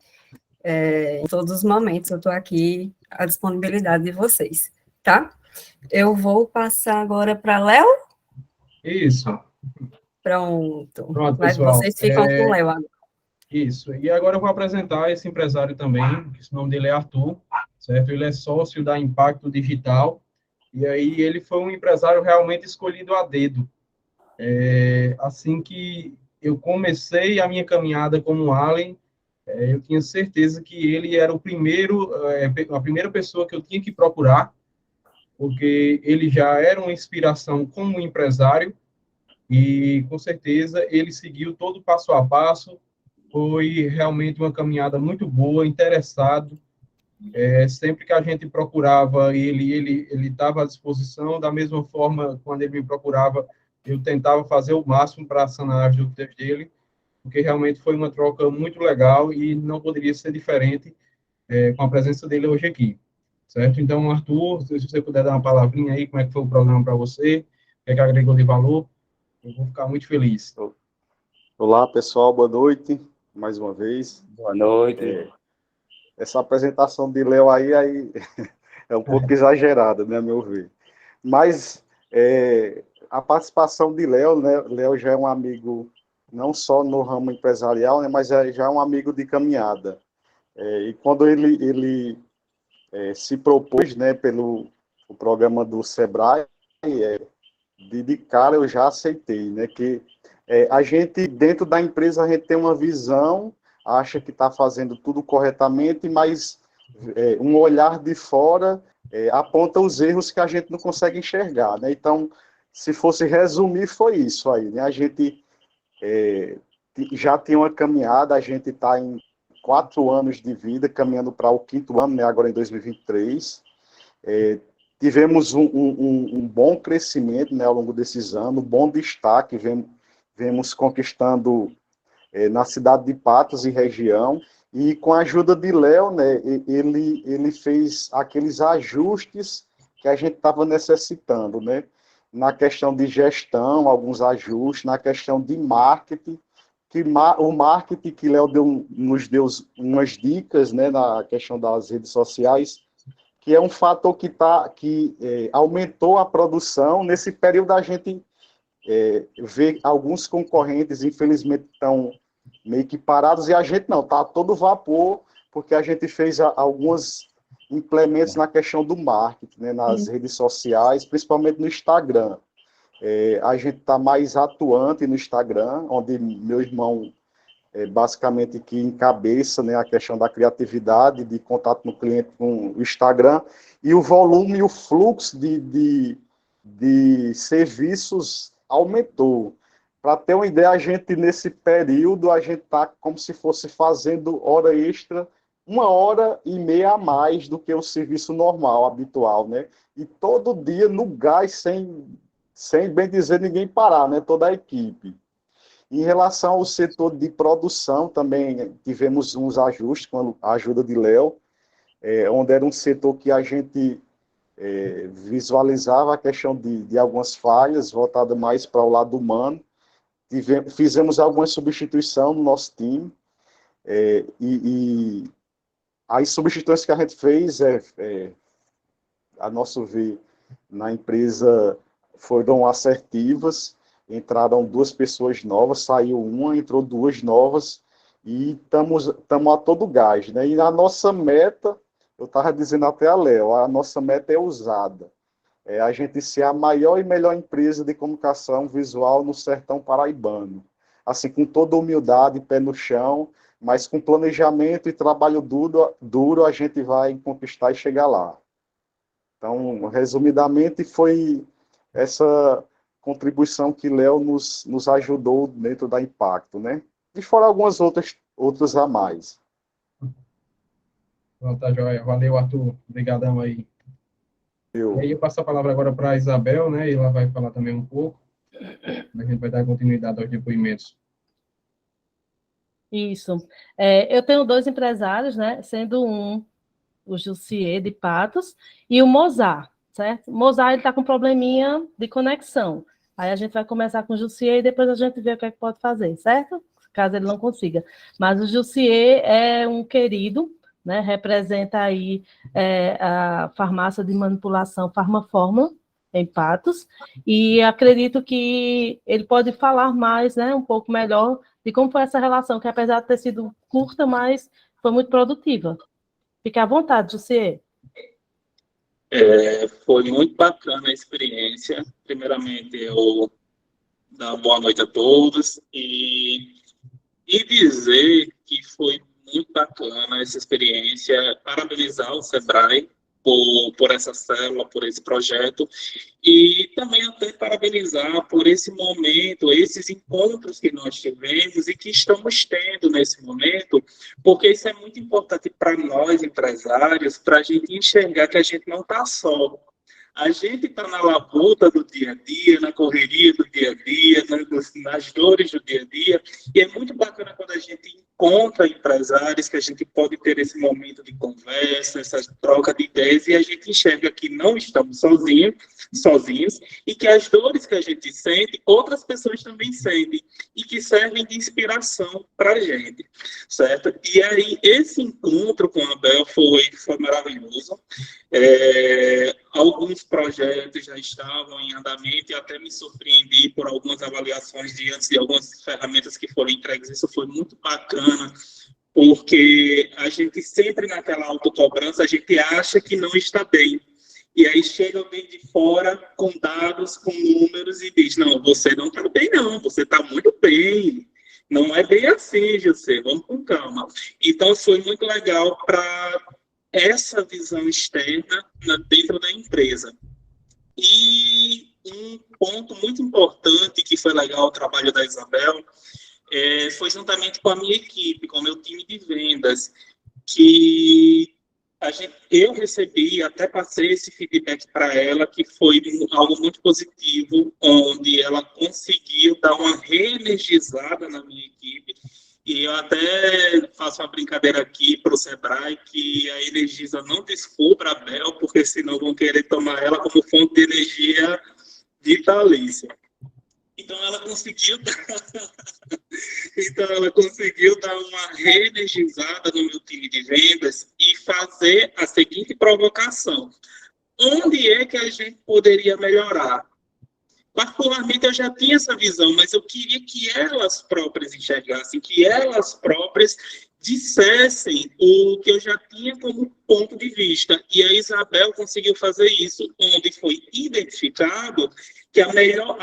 em todos os momentos. Eu estou aqui à disponibilidade de vocês, tá? Eu vou passar agora para Léo. Isso. Pronto. Pronto, Mas pessoal. vocês ficam com o Léo agora. Isso. E agora eu vou apresentar esse empresário também, que o nome dele é Arthur, certo? Ele é sócio da Impacto Digital, e aí ele foi um empresário realmente escolhido a dedo. Assim que eu comecei a minha caminhada como Allen, eu tinha certeza que ele era a primeira pessoa que eu tinha que procurar, porque ele já era uma inspiração como empresário, e com certeza ele seguiu todo o passo a passo. Foi realmente uma caminhada muito boa, interessado. Sempre que a gente procurava ele estava à disposição. Da mesma forma, quando ele me procurava, eu tentava fazer o máximo para sanar as dúvidas dele, porque realmente foi uma troca muito legal e não poderia ser diferente com a presença dele hoje aqui, certo? Então, Arthur, se você puder dar uma palavrinha aí, como é que foi o programa para você, o que é que agregou de valor, eu vou ficar muito feliz. Olá, pessoal, boa noite, mais uma vez. Boa noite. Essa apresentação de Léo aí é um pouco exagerada, né, a meu ver. Mas a participação de Léo, né, Léo já é um amigo, não só no ramo empresarial, né, mas já é um amigo de caminhada. E quando ele se propôs, né, pelo o programa do Sebrae, de cara eu já aceitei, né, que a gente, dentro da empresa, a gente tem uma visão, acha que está fazendo tudo corretamente, mas um olhar de fora aponta os erros que a gente não consegue enxergar, né? Então, se fosse resumir, foi isso aí, né? A gente já tinha uma caminhada, a gente está em 4 anos de vida, caminhando para o 5º ano, né? Agora em 2023. Tivemos um bom crescimento, né, ao longo desses anos, um bom destaque, vemos conquistando na cidade de Patos e região, e com a ajuda de Léo, né, ele fez aqueles ajustes que a gente estava necessitando, né, na questão de gestão, alguns ajustes, na questão de marketing, o marketing que Léo nos deu umas dicas, né, na questão das redes sociais, que é um fator que aumentou a produção. Nesse período a gente vê alguns concorrentes, infelizmente, estão meio que parados, e a gente não, está a todo vapor, porque a gente fez alguns implementos na questão do marketing, né, nas redes sociais, principalmente no Instagram. A gente está mais atuante no Instagram, onde meu irmão basicamente que encabeça, né, a questão da criatividade, de contato no cliente com o Instagram, e o volume e o fluxo de serviços aumentou. Para ter uma ideia, a gente, nesse período, a gente está como se fosse fazendo hora extra, 1h30 a mais do que o serviço normal, habitual, né? E todo dia no gás, sem bem dizer ninguém parar, né? Toda a equipe. Em relação ao setor de produção, também tivemos uns ajustes com a ajuda de Léo, onde era um setor que a gente visualizava a questão de algumas falhas, voltada mais para o lado humano. fizemos algumas substituições no nosso time, e as substituições que a gente fez, a nosso ver, na empresa foram assertivas. Entraram 2 pessoas novas, saiu uma, entrou 2 novas, e estamos a todo gás, né? E a nossa meta, eu estava dizendo até a Léo, a nossa meta é ousada. É a gente ser a maior e melhor empresa de comunicação visual no sertão paraibano. Assim, com toda humildade, pé no chão, mas com planejamento e trabalho duro, a gente vai conquistar e chegar lá. Então, resumidamente, foi essa contribuição que Léo nos ajudou dentro da Impacto, né? E fora algumas outras a mais. Então, tá, joia. Valeu, Arthur. Obrigadão aí. E aí eu passo a palavra agora para a Isabel, né? E ela vai falar também um pouco. A gente vai dar continuidade aos depoimentos. Isso. Eu tenho 2 empresários, né? Sendo um o Jussier de Patos e o Mozart, certo? O Mozart está com probleminha de conexão. Aí a gente vai começar com o Jussier e depois a gente vê o que é que pode fazer, certo? Caso ele não consiga. Mas o Jussier é um querido, né? Representa aí a farmácia de manipulação Farmafórmula em Patos, e acredito que ele pode falar mais, né? Um pouco melhor de como foi essa relação, que apesar de ter sido curta, mas foi muito produtiva. Fique à vontade, Jussier. Foi muito bacana a experiência. Primeiramente, eu dar boa noite a todos e dizer que foi muito bacana essa experiência, parabenizar o Sebrae por essa célula, por esse projeto, e também até parabenizar por esse momento, esses encontros que nós tivemos e que estamos tendo nesse momento, porque isso é muito importante para nós, empresários, para a gente enxergar que a gente não está só. A gente está na labuta do dia a dia, na correria do dia a dia, nas dores do dia a dia, e é muito bacana quando a gente encontra empresários, que a gente pode ter esse momento de conversa, essa troca de ideias, e a gente enxerga que não estamos sozinhos, e que as dores que a gente sente, outras pessoas também sentem, e que servem de inspiração para a gente, certo? E aí, esse encontro com a Abel foi maravilhoso. Alguns projetos já estavam em andamento e até me surpreendi por algumas avaliações diante de algumas ferramentas que foram entregues. Isso foi muito bacana, porque a gente sempre naquela autocobrança, a gente acha que não está bem. E aí chega alguém de fora com dados, com números e diz, não, você não está bem não, você está muito bem. Não é bem assim, José, vamos com calma. Então foi muito legal para essa visão externa dentro da empresa. E um ponto muito importante que foi legal o trabalho da Isabel foi juntamente com a minha equipe, com o meu time de vendas, que eu recebi, até passei esse feedback para ela, que foi algo muito positivo, onde ela conseguiu dar uma reenergizada na minha equipe. E eu até faço uma brincadeira aqui para o Sebrae, que a Energisa não descubra a Bel, porque senão vão querer tomar ela como fonte de energia vitalícia. Então ela conseguiu dar uma reenergizada no meu time de vendas e fazer a seguinte provocação. Onde é que a gente poderia melhorar? Particularmente, eu já tinha essa visão, mas eu queria que elas próprias enxergassem, que elas próprias dissessem o que eu já tinha como ponto de vista. E a Isabel conseguiu fazer isso, onde foi identificado que a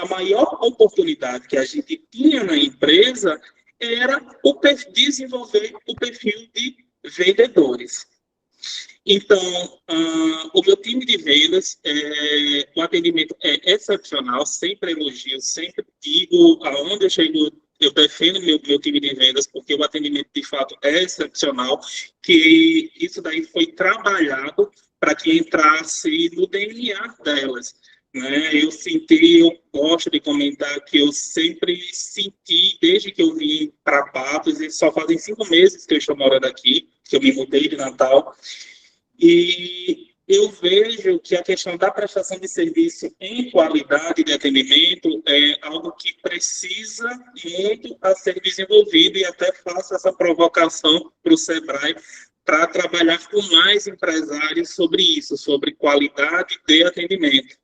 maior oportunidade que a gente tinha na empresa era desenvolver o perfil de vendedores. Então, o meu time de vendas, o atendimento é excepcional, sempre elogio, sempre digo aonde eu chego, eu defendo meu time de vendas, porque o atendimento de fato é excepcional, que isso daí foi trabalhado para que entrasse no DNA delas. Né? Eu gosto de comentar que eu sempre senti, desde que eu vim para Patos, e só fazem 5 meses que eu estou morando aqui, que eu me mudei de Natal, e eu vejo que a questão da prestação de serviço em qualidade de atendimento é algo que precisa muito a ser desenvolvido, e até faço essa provocação para o SEBRAE para trabalhar com mais empresários sobre isso, sobre qualidade de atendimento.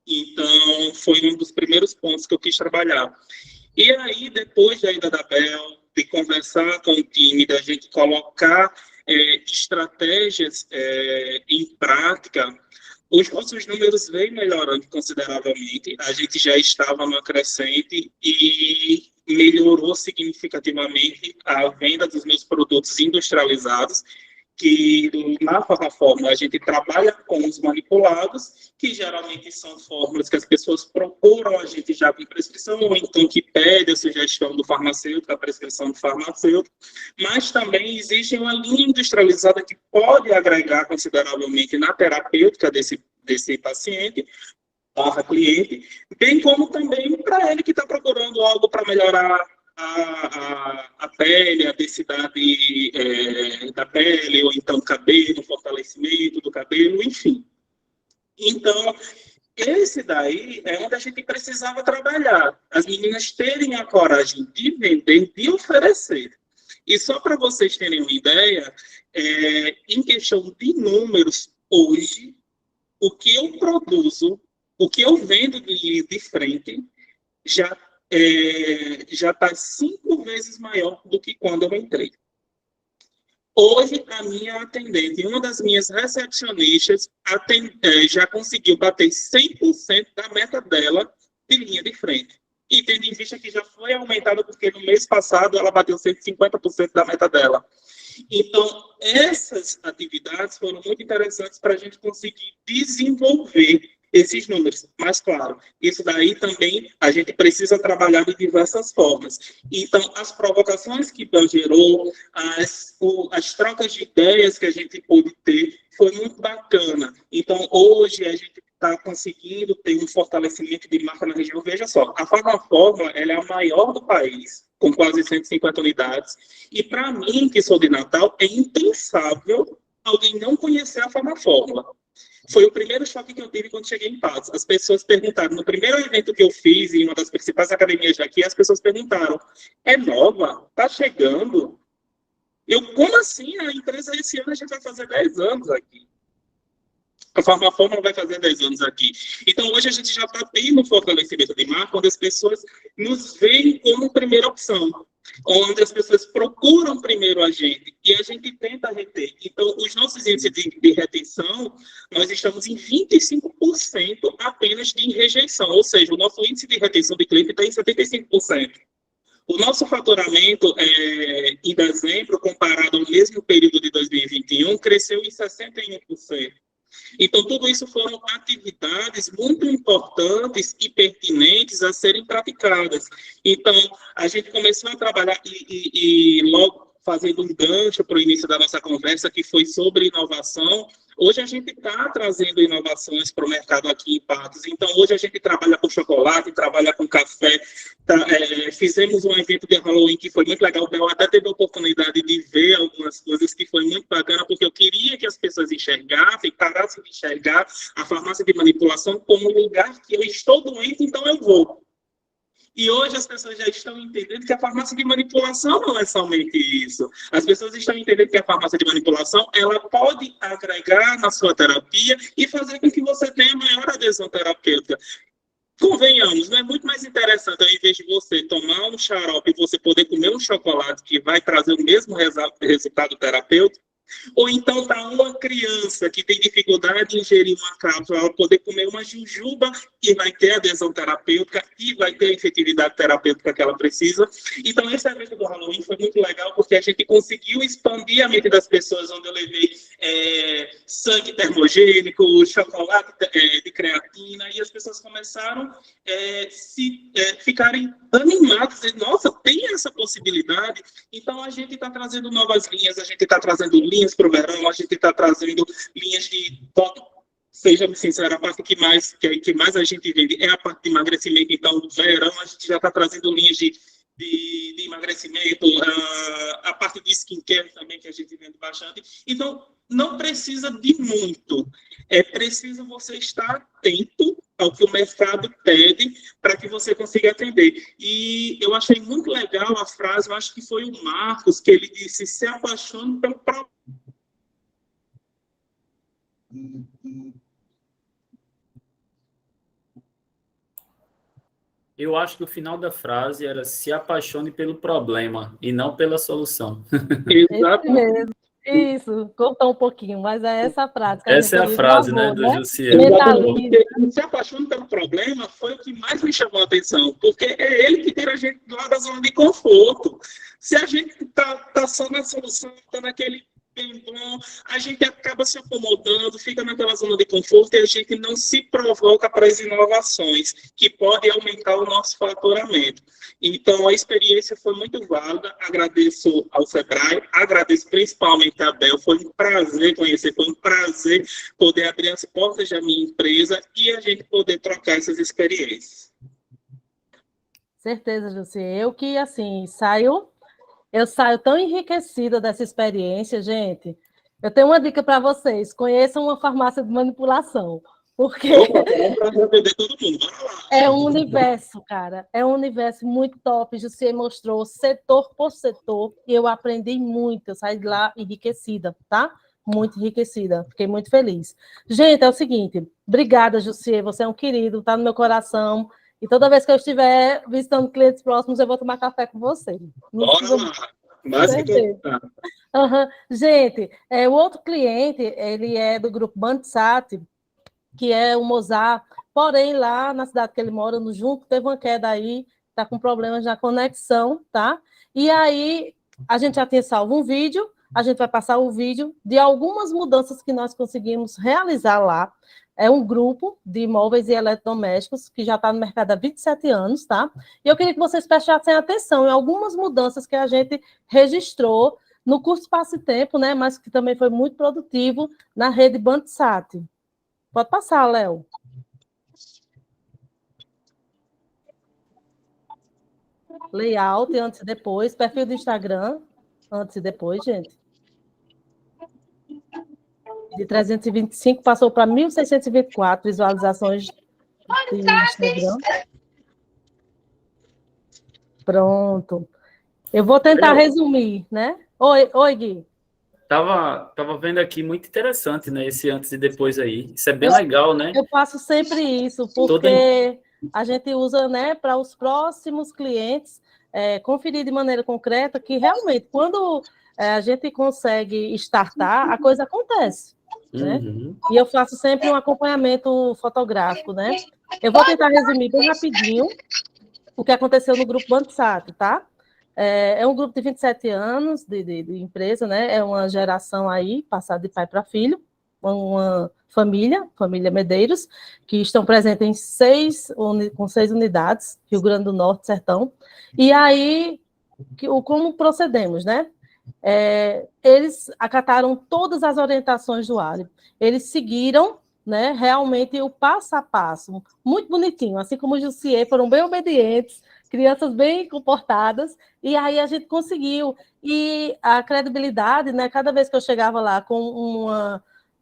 Então, foi um dos primeiros pontos que eu quis trabalhar. E aí, depois da ida da Bel, de conversar com o time, da gente colocar estratégias em prática, os nossos números vêm melhorando consideravelmente. A gente já estava numa crescente e melhorou significativamente a venda dos meus produtos industrializados, que na plataforma a gente trabalha com os manipulados, que geralmente são fórmulas que as pessoas procuram a gente já com prescrição, ou então que pede a sugestão do farmacêutico, a prescrição do farmacêutico, mas também existe uma linha industrializada que pode agregar consideravelmente na terapêutica desse paciente, cliente, bem como também para ele que está procurando algo para melhorar a pele, a densidade da pele, ou então cabelo, fortalecimento do cabelo, enfim. Então, esse daí é onde a gente precisava trabalhar. As meninas terem a coragem de vender, de oferecer. E só para vocês terem uma ideia, em questão de números, hoje, o que eu produzo, o que eu vendo de frente, já está 5 vezes maior do que quando eu entrei. Hoje, a minha atendente, uma das minhas recepcionistas, já conseguiu bater 100% da meta dela de linha de frente. E tendo em vista que já foi aumentada, porque no mês passado ela bateu 150% da meta dela. Então, essas atividades foram muito interessantes para a gente conseguir desenvolver esses números. Mas, claro, isso daí também a gente precisa trabalhar de diversas formas. Então, as provocações que Bel gerou, as trocas de ideias que a gente pôde ter, foi muito bacana. Então, hoje a gente está conseguindo ter um fortalecimento de marca na região. Veja só, a Farmafórmula, ela é a maior do país, com quase 150 unidades. E para mim, que sou de Natal, é impensável alguém não conhecer a Farmafórmula. Foi o primeiro choque que eu tive quando cheguei em Patos. As pessoas perguntaram, no primeiro evento que eu fiz, em uma das principais academias daqui, as pessoas perguntaram, é nova? Está chegando? Como assim? A empresa, esse ano, a gente vai fazer 10 anos aqui. A Farmafórmula vai fazer 10 anos aqui. Então, hoje a gente já está tendo um fortalecimento de marca, onde as pessoas nos veem como primeira opção, onde as pessoas procuram primeiro a gente, e a gente tenta reter. Então, os nossos índices de retenção, nós estamos em 25% apenas de rejeição, ou seja, o nosso índice de retenção de cliente está em 75%. O nosso faturamento, em dezembro, comparado ao mesmo período de 2021, cresceu em 61%. Então, tudo isso foram atividades muito importantes e pertinentes a serem praticadas. Então, a gente começou a trabalhar e logo fazendo um gancho para o início da nossa conversa, que foi sobre inovação. Hoje a gente está trazendo inovações para o mercado aqui em Patos. Então, hoje a gente trabalha com chocolate, trabalha com café. Fizemos um evento de Halloween que foi muito legal. Eu até teve a oportunidade de ver algumas coisas que foi muito bacana, porque eu queria que as pessoas enxergassem, parassem de enxergar a farmácia de manipulação como um lugar que eu estou doente, então eu vou. E hoje as pessoas já estão entendendo que a farmácia de manipulação não é somente isso. As pessoas estão entendendo que a farmácia de manipulação, ela pode agregar na sua terapia e fazer com que você tenha maior adesão terapêutica. Convenhamos, não é muito mais interessante, ao invés de você tomar um xarope e você poder comer um chocolate que vai trazer o mesmo resultado terapêutico? Ou então para uma criança que tem dificuldade em ingerir uma cápsula, ela poder comer uma jujuba e vai ter adesão terapêutica e vai ter a efetividade terapêutica que ela precisa. Então, esse evento do Halloween foi muito legal, porque a gente conseguiu expandir a mente das pessoas, onde eu levei sangue termogênico, chocolate de creatina, e as pessoas começaram a ficarem animadas, e, nossa, tem essa possibilidade. Então, a gente está trazendo novas linhas, a gente está trazendo linhas para o verão, a gente está trazendo linhas de... Seja sincero, a parte que mais a gente vende é a parte de emagrecimento. Então, no verão, a gente já está trazendo linhas de de emagrecimento, a parte de skincare também, que a gente vende bastante. Então, não precisa de muito. É preciso você estar atento ao que o mercado pede para que você consiga atender. E eu achei muito legal a frase, eu acho que foi o Marcos, que ele disse, se apaixone pelo próprio. Eu acho que o final da frase era se apaixone pelo problema e não pela solução. Exatamente. Isso, contou um pouquinho, mas é essa frase. Que Essa é a frase, gravou, né, do Jussier. Se apaixone pelo problema foi o que mais me chamou a atenção, porque é ele que tira a gente lá da zona de conforto. Se a gente tá só na solução, tá naquele bem bom, a gente acaba se acomodando, fica naquela zona de conforto e a gente não se provoca para as inovações, que podem aumentar o nosso faturamento. Então, a experiência foi muito válida, agradeço ao Sebrae, agradeço principalmente a Bel, foi um prazer conhecer, foi um prazer poder abrir as portas da minha empresa e a gente poder trocar essas experiências. Certeza, Jussi. Eu que, assim, eu saio tão enriquecida dessa experiência, gente. Eu tenho uma dica para vocês: conheçam uma farmácia de manipulação, porque é um universo, cara. É um universo muito top. Jussi mostrou setor por setor e eu aprendi muito. Eu saí de lá enriquecida, tá? Muito enriquecida. Fiquei muito feliz. Gente, é o seguinte: obrigada, Jussi. Você é um querido, tá no meu coração. E toda vez que eu estiver visitando clientes próximos, eu vou tomar café com você. Bora lá. Mas Gente, o outro cliente, ele é do grupo Bandsat, que é o Mozart. Porém, lá na cidade que ele mora, no Junco, teve uma queda aí, está com problemas na conexão, tá? E aí, a gente já tinha salvo um vídeo, a gente vai passar o vídeo de algumas mudanças que nós conseguimos realizar lá. É um grupo de imóveis e eletrodomésticos que já está no mercado há 27 anos, tá? E eu queria que vocês prestassem atenção em algumas mudanças que a gente registrou no curso Passe Tempo, né? Mas que também foi muito produtivo na rede Bandsat. Pode passar, Léo. Layout antes e depois, perfil do Instagram antes e depois, gente. De 325 passou para 1.624 visualizações de Instagram. Pronto. Eu vou tentar resumir, né? Oi, Gui. Tava vendo aqui, muito interessante, né? Esse antes e depois aí. Isso é bem legal, né? Eu faço sempre isso, porque a gente usa, né, para os próximos clientes conferir de maneira concreta que realmente, quando a gente consegue startar, a coisa acontece. Né? E eu faço sempre um acompanhamento fotográfico, né? Eu vou tentar resumir bem rapidinho o que aconteceu no grupo Bandsat, tá? É um grupo de 27 anos de empresa, né? É uma geração aí, passada de pai para filho, uma família Medeiros, que estão presentes em com 6 unidades, Rio Grande do Norte, Sertão. E aí, como procedemos, né? Eles acataram todas as orientações do Ali. Eles seguiram, né, realmente o passo a passo, muito bonitinho, assim como o Jussier, foram bem obedientes, crianças bem comportadas, e aí a gente conseguiu. E a credibilidade, né, cada vez que eu chegava lá com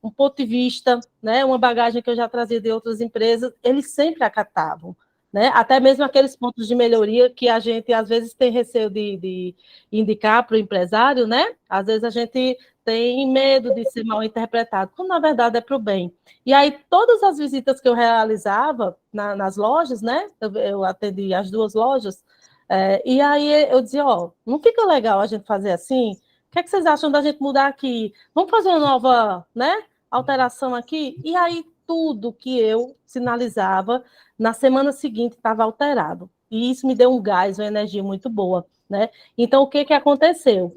um ponto de vista, né, uma bagagem que eu já trazia de outras empresas, eles sempre acatavam. Né? Até mesmo aqueles pontos de melhoria que a gente, às vezes, tem receio de indicar para o empresário, né? Às vezes a gente tem medo de ser mal interpretado, quando, na verdade, é para o bem. E aí, todas as visitas que eu realizava nas lojas, né? Eu atendi as 2 lojas, e aí eu dizia, não fica legal a gente fazer assim? O que é que vocês acham da gente mudar aqui? Vamos fazer uma nova, né, alteração aqui? E aí, tudo que eu sinalizava, na semana seguinte estava alterado. E isso me deu um gás, uma energia muito boa, né? Então, o que aconteceu?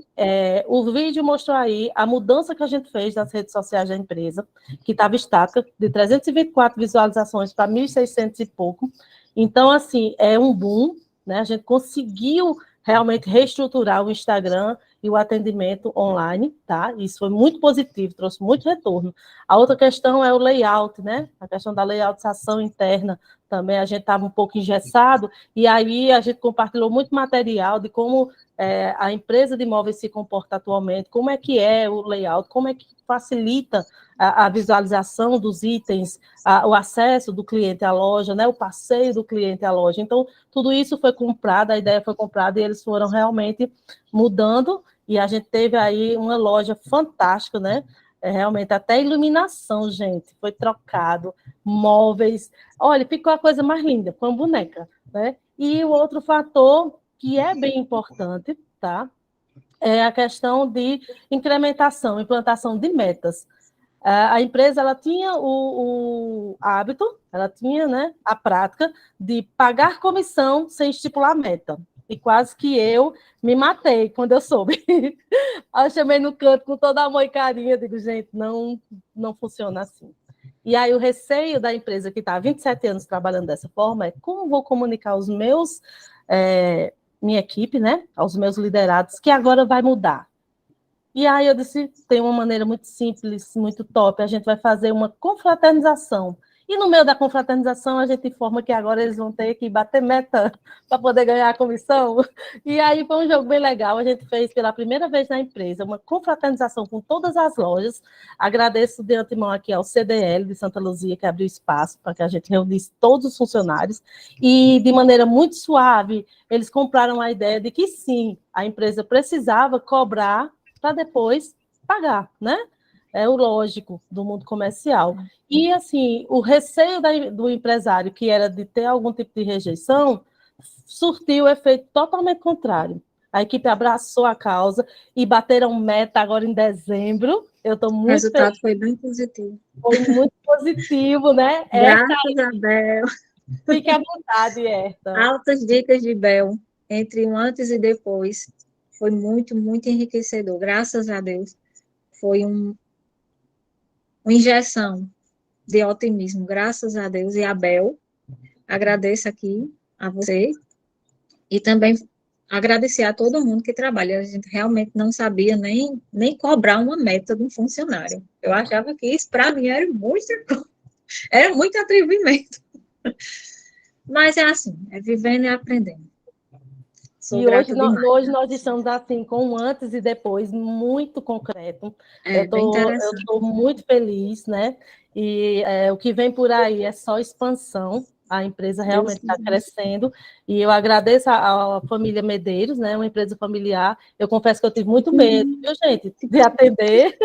O vídeo mostrou aí a mudança que a gente fez nas redes sociais da empresa, que estava estática, de 324 visualizações para 1.600 e pouco. Então, assim, é um boom, né? A gente conseguiu realmente reestruturar o Instagram e o atendimento online, tá? Isso foi muito positivo, trouxe muito retorno. A outra questão é o layout, né? A questão da layoutização interna também, a gente estava um pouco engessado, e aí a gente compartilhou muito material de como a empresa de imóveis se comporta atualmente, como é que é o layout, como é que facilita a visualização dos itens, o acesso do cliente à loja, né, o passeio do cliente à loja. Então, tudo isso foi comprado, a ideia foi comprada e eles foram realmente mudando, e a gente teve aí uma loja fantástica, né? Realmente, até iluminação, gente, foi trocado, móveis. Olha, ficou a coisa mais linda, com a boneca, né? E o outro fator que é bem importante, tá? É a questão de incrementação, implantação de metas. A empresa ela tinha o hábito, ela tinha, né, a prática de pagar comissão sem estipular meta. E quase que eu me matei quando eu soube. Aí eu chamei no canto com todo amor e carinho, eu digo, gente, não funciona assim. E aí o receio da empresa que está há 27 anos trabalhando dessa forma é como vou comunicar aos meus, minha equipe, né, aos meus liderados, que agora vai mudar. E aí eu disse, tem uma maneira muito simples, muito top, a gente vai fazer uma confraternização. E no meio da confraternização, a gente informa que agora eles vão ter que bater meta para poder ganhar a comissão. E aí foi um jogo bem legal, a gente fez pela primeira vez na empresa uma confraternização com todas as lojas. Agradeço de antemão aqui ao CDL de Santa Luzia, que abriu espaço para que a gente reunisse todos os funcionários. E de maneira muito suave, eles compraram a ideia de que sim, a empresa precisava cobrar para depois pagar, né? É o lógico do mundo comercial. E, assim, o receio do empresário, que era de ter algum tipo de rejeição, surtiu o efeito totalmente contrário. A equipe abraçou a causa e bateram meta agora em dezembro. Eu estou muito feliz. O resultado foi bem positivo. Foi muito positivo, né? Graças a Bel. Fique à vontade, Herta. Altas dicas de Bel, entre um antes e depois. Foi muito, muito enriquecedor. Graças a Deus. Foi uma injeção de otimismo. Graças a Deus. E a Bel, agradeço aqui a você. E também agradecer a todo mundo que trabalha. A gente realmente não sabia nem cobrar uma meta de um funcionário. Eu achava que isso, para mim, era muito atrevimento. Mas é assim, é vivendo e aprendendo. E hoje nós estamos assim, com um antes e depois muito concreto. Eu estou muito feliz, né? E o que vem por aí é só expansão. A empresa realmente está crescendo. E eu agradeço à família Medeiros, né? Uma empresa familiar. Eu confesso que eu tive muito medo, viu, gente, de atender,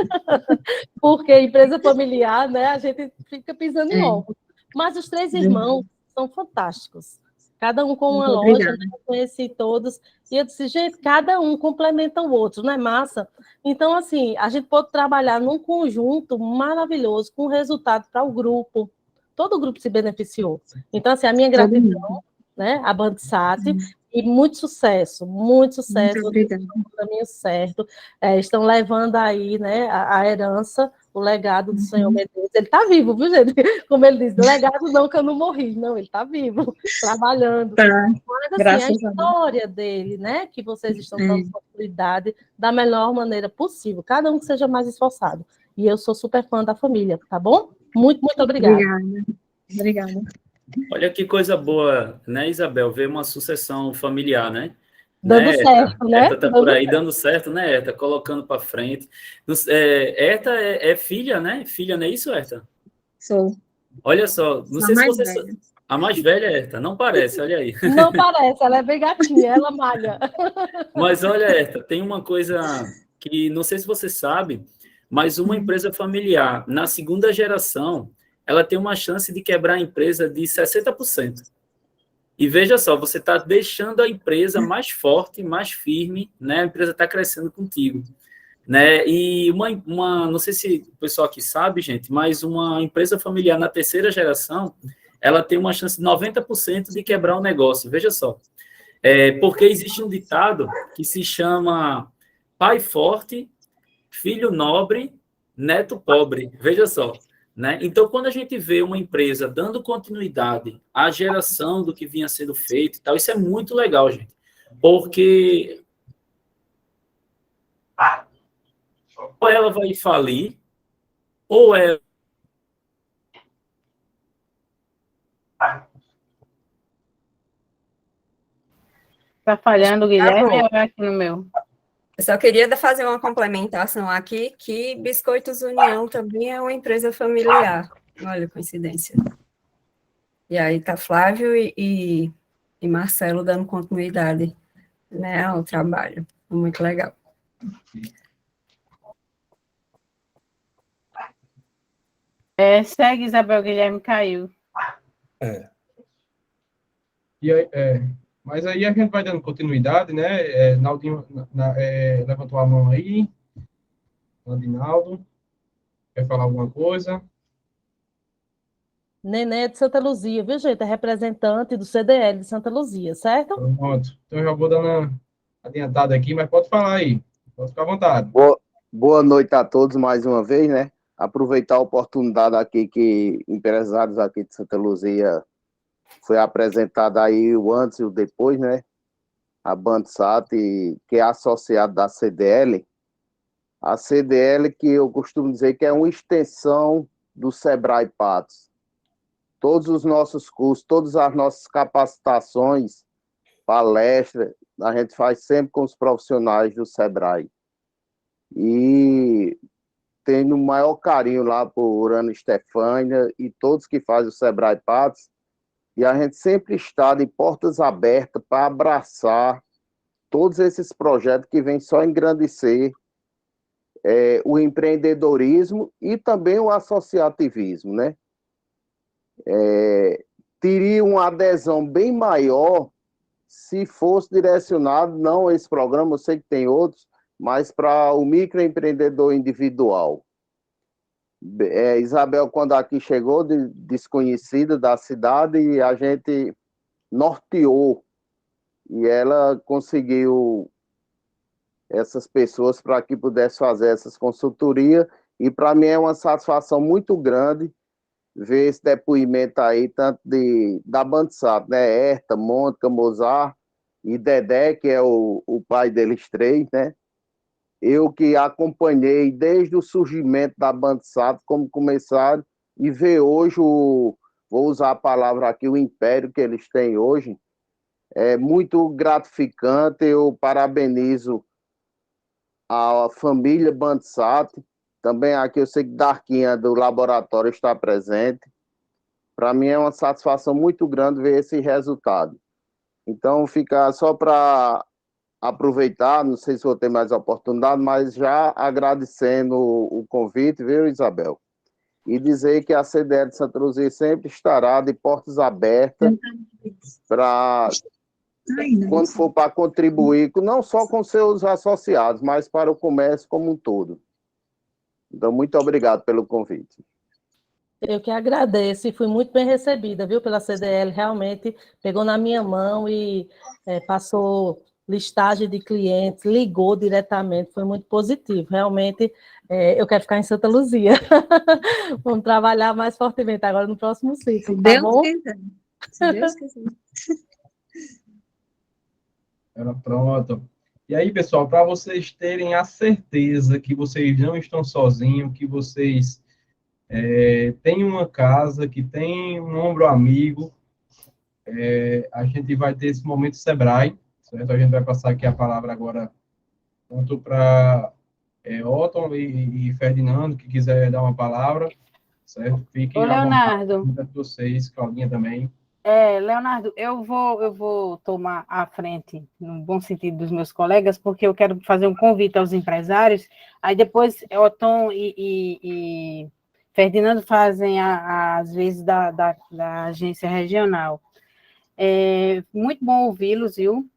porque empresa familiar, né? A gente fica pisando em ovos. Mas os 3 irmãos são fantásticos. Cada um com uma loja, né? Eu conheci todos, e eu disse, gente, cada um complementa o outro, não é massa? Então, assim, a gente pode trabalhar num conjunto maravilhoso, com resultado para o grupo. Todo o grupo se beneficiou. Então, assim, a minha gratidão, né, a Bandsat, e muito sucesso, no caminho certo. Estão levando aí, né, a herança, o legado do senhor Medeiros. Ele está vivo, viu, gente? Como ele diz, legado não que eu não morri, não, ele está vivo, trabalhando. Mas, assim, a história dele, né, que vocês estão dando oportunidade da melhor maneira possível, cada um que seja mais esforçado. E eu sou super fã da família, tá bom? Muito, muito obrigada. Obrigada. Olha que coisa boa, né, Isabel? Ver uma sucessão familiar, né? Dando certo, né? Herta tá por aí dando certo, né, Herta? Colocando para frente. Herta é filha, né? Filha, não é isso, Herta? Sou. Olha só, não sei se você... A mais velha, Herta, não parece, olha aí. Não parece, ela é bem gatinha, ela malha. Mas olha, Herta, tem uma coisa que não sei se você sabe, mas uma empresa familiar, na segunda geração, ela tem uma chance de quebrar a empresa de 60%. E veja só, você está deixando a empresa mais forte, mais firme, né? A empresa está crescendo contigo, né? E não sei se o pessoal aqui sabe, gente, mas uma empresa familiar na terceira geração, ela tem uma chance de 90% de quebrar o negócio. Veja só, porque existe um ditado que se chama pai forte, filho nobre, neto pobre. Veja só. Né? Então, quando a gente vê uma empresa dando continuidade à geração do que vinha sendo feito e tal, isso é muito legal, gente. Porque ou ela vai falir, ou ela... Tá falhando, Guilherme, ou é aqui no meu? Eu só queria fazer uma complementação aqui, que Biscoitos União também é uma empresa familiar. Olha a coincidência. E aí tá Flávio e Marcelo dando continuidade, né, ao trabalho. Muito legal. Segue, Isabel, Guilherme caiu. E aí, mas aí a gente vai dando continuidade, né? Naldinho levantou a mão aí. Naldinaldo, quer falar alguma coisa? Nenê é de Santa Luzia, viu, gente? É representante do CDL de Santa Luzia, certo? Pronto. Então, eu já vou dando uma adiantada aqui, mas pode falar aí. Pode ficar à vontade. Boa noite a todos mais uma vez, né? Aproveitar a oportunidade aqui que empresários aqui de Santa Luzia foi apresentado aí o antes e o depois, né? A Bandsat, que é associada da CDL. A CDL, que eu costumo dizer que é uma extensão do Sebrae Patos. Todos os nossos cursos, todas as nossas capacitações, palestras, a gente faz sempre com os profissionais do Sebrae. E tenho o maior carinho lá por Ana Estefânia e todos que fazem o Sebrae Patos. E a gente sempre está de portas abertas para abraçar todos esses projetos que vêm só engrandecer o empreendedorismo e também o associativismo, né? Teria uma adesão bem maior se fosse direcionado, não a esse programa, eu sei que tem outros, mas para o microempreendedor individual. Isabel, quando aqui chegou, desconhecida da cidade, e a gente norteou, e ela conseguiu essas pessoas para que pudesse fazer essas consultorias, e para mim é uma satisfação muito grande ver esse depoimento aí, tanto da Bandsat, né? Herta, Mônica, Mozart e Dedé, que é o pai deles três, né? Eu que acompanhei desde o surgimento da Bandsat como começaram, e ver hoje vou usar a palavra aqui, o império que eles têm hoje, é muito gratificante. Eu parabenizo a família Bandsat, também aqui eu sei que Darquinha do laboratório está presente. Para mim é uma satisfação muito grande ver esse resultado. Então, fica só para aproveitar, não sei se vou ter mais oportunidade, mas já agradecendo o convite, viu, Isabel? E dizer que a CDL de Santa Luzia sempre estará de portas abertas para, quando for para contribuir, não só com seus associados, mas para o comércio como um todo. Então, muito obrigado pelo convite. Eu que agradeço e fui muito bem recebida, viu, pela CDL, realmente pegou na minha mão e passou listagem de clientes, ligou diretamente, foi muito positivo, realmente eu quero ficar em Santa Luzia. Vamos trabalhar mais fortemente agora no próximo ciclo, tá bom? Se Deus quiser. Pronto. E aí, pessoal, para vocês terem a certeza que vocês não estão sozinhos, que vocês têm uma casa, que tem um ombro amigo, a gente vai ter esse momento Sebrae, certo? A gente vai passar aqui a palavra agora tanto para Otton e Ferdinando, que quiser dar uma palavra, certo? Fiquem Ô, Leonardo. vontade, vocês, Claudinha também. Leonardo, eu vou tomar a frente, no bom sentido dos meus colegas, porque eu quero fazer um convite aos empresários, aí depois Otton e Ferdinando fazem às vezes da agência regional. Muito bom ouvi-los, viu?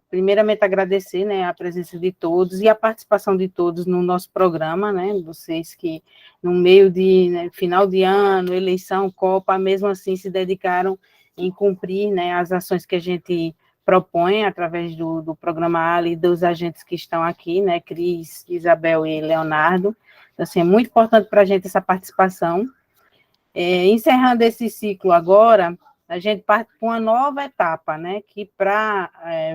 Primeiramente agradecer, né, a presença de todos e a participação de todos no nosso programa, né, vocês que no meio de final de ano, eleição, Copa, mesmo assim se dedicaram em cumprir, né, as ações que a gente propõe através do programa Ali e dos agentes que estão aqui, né, Cris, Isabel e Leonardo. Então, assim, é muito importante para a gente essa participação. Encerrando esse ciclo agora, a gente parte para uma nova etapa, né, que para